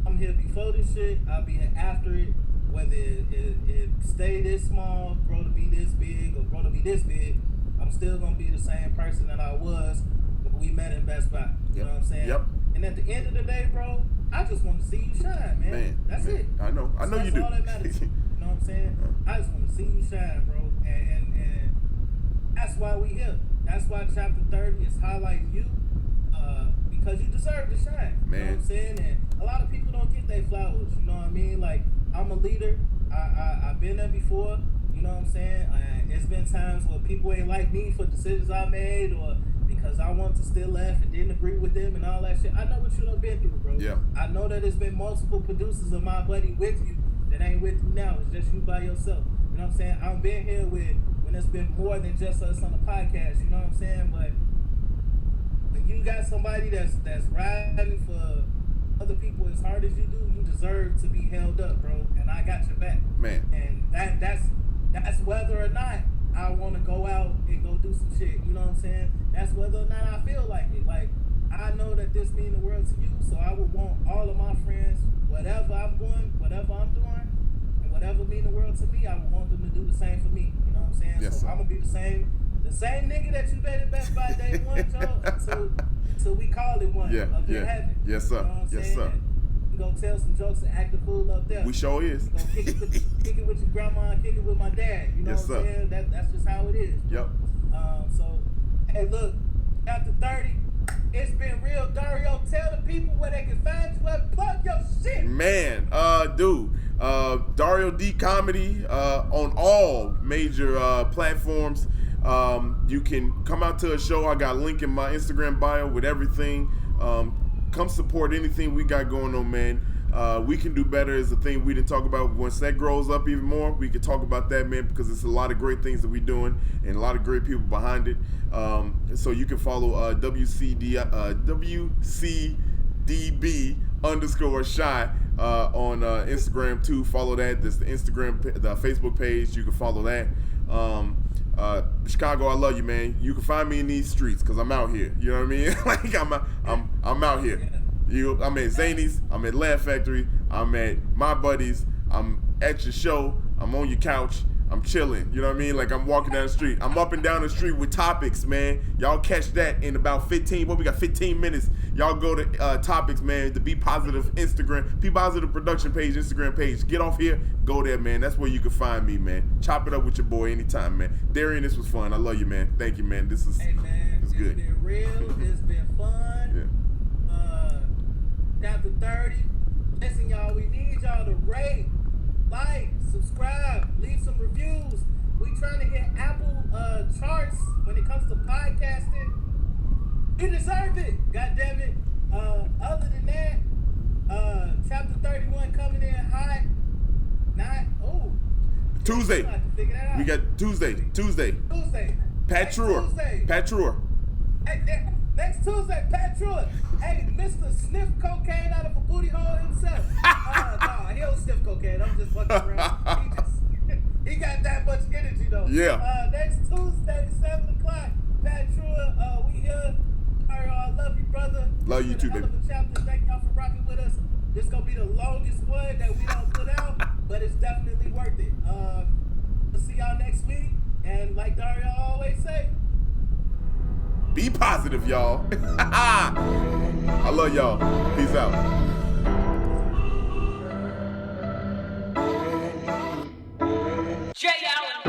I'm here before this shit, I'll be here after it. Whether it stay this small, grow to be this big, or grow to be this big, I'm still gonna be the same person that I was when we met in Best Buy. You know what I'm saying? Yep. And at the end of the day, bro, I just want to see you shine, man. That's it. I know you do. That's all that matters. You know what I'm saying? I just want to see you shine, bro. And that's why we here. That's why Chapter 30 is highlighting you, because you deserve to shine. Man. You know what I'm saying? And a lot of people don't get their flowers. You know what I mean? Like, I'm a leader. I've been there before. You know what I'm saying? It's been times where people ain't like me for decisions I made, or because I want to still laugh and didn't agree with them and all that shit. I know what you done been through, bro. Yeah. I know that there's been multiple producers of my buddy with you that ain't with you now. It's just you by yourself. You know what I'm saying? I've been here when it's been more than just us on the podcast. You know what I'm saying? But when you got somebody that's riding for other people as hard as you do, you deserve to be held up, bro. And I got your back, man. And that's whether or not I want to go out and go do some shit. You know what I'm saying? That's whether or not I feel like it. Like, I know that this means the world to you, so I would want all of my friends, whatever I'm doing, and whatever mean the world to me, I would want them to do the same for me. You know what I'm saying? Yes, so sir. I'm gonna be the same nigga that you made it Best Buy day one, Joe, until we call it one up in heaven. Yes, sir. You know what I'm Yes, saying? sir. We gonna tell some jokes and act the fool up there. We sure is. We gonna kick it with your grandma and kick it with my dad. You know Yes, what I'm saying? That's just how it is. Yep. So, hey, look, Chapter 30, it's been real. Dario, tell the people where they can find you and plug your shit. Man, dude, Dario D Comedy on all major platforms. You can come out to a show. I got a link in my Instagram bio with everything. Come support anything we got going on, man. We can do better is the thing we didn't talk about. Once that grows up even more, we can talk about that, man, because it's a lot of great things that we're doing and a lot of great people behind it. So you can follow WCDB _shy on Instagram too. Follow that. That's the Facebook page. You can follow that. Chicago, I love you, man. You can find me in these streets because I'm out here. You know what I mean? Like I'm out here. I'm at Zany's. I'm at Laugh Factory. I'm at my buddies. I'm at your show. I'm on your couch. I'm chilling. You know what I mean? Like I'm walking down the street. I'm up and down the street with Topics, man. Y'all catch that in about 15. Well, we got 15 minutes. Y'all go to Topics, man. The Be Positive Instagram, Be Positive production page, Instagram page. Get off here. Go there, man. That's where you can find me, man. Chop it up with your boy anytime, man. Darrian, this was fun. I love you, man. Thank you, man. This is Hey, man. it's good. It's been real. It's been fun. Yeah. Chapter 30. Listen, y'all, we need y'all to rate, like, subscribe, leave some reviews. We trying to hit Apple charts when it comes to podcasting. You deserve it. God damn it. Other than that, Chapter 31 coming in hot. Tuesday. We got Tuesday. Pat Truer. Hey, next Tuesday, Pat Truer. Hey, Mr. Sniff Cocaine out of a booty hole himself. No, he don't sniff cocaine. I'm just fucking around. He got that much energy, though. Yeah. Next Tuesday, 7 o'clock, Pat Truer, we here. All right, I love you, brother. Love you too, baby. Chapter. Thank y'all for rocking with us. This gonna be the longest one that we don't put out, but it's definitely worth it. We'll see y'all next week. And like Dario always say, be positive, y'all. I love y'all. Peace out. Straight out.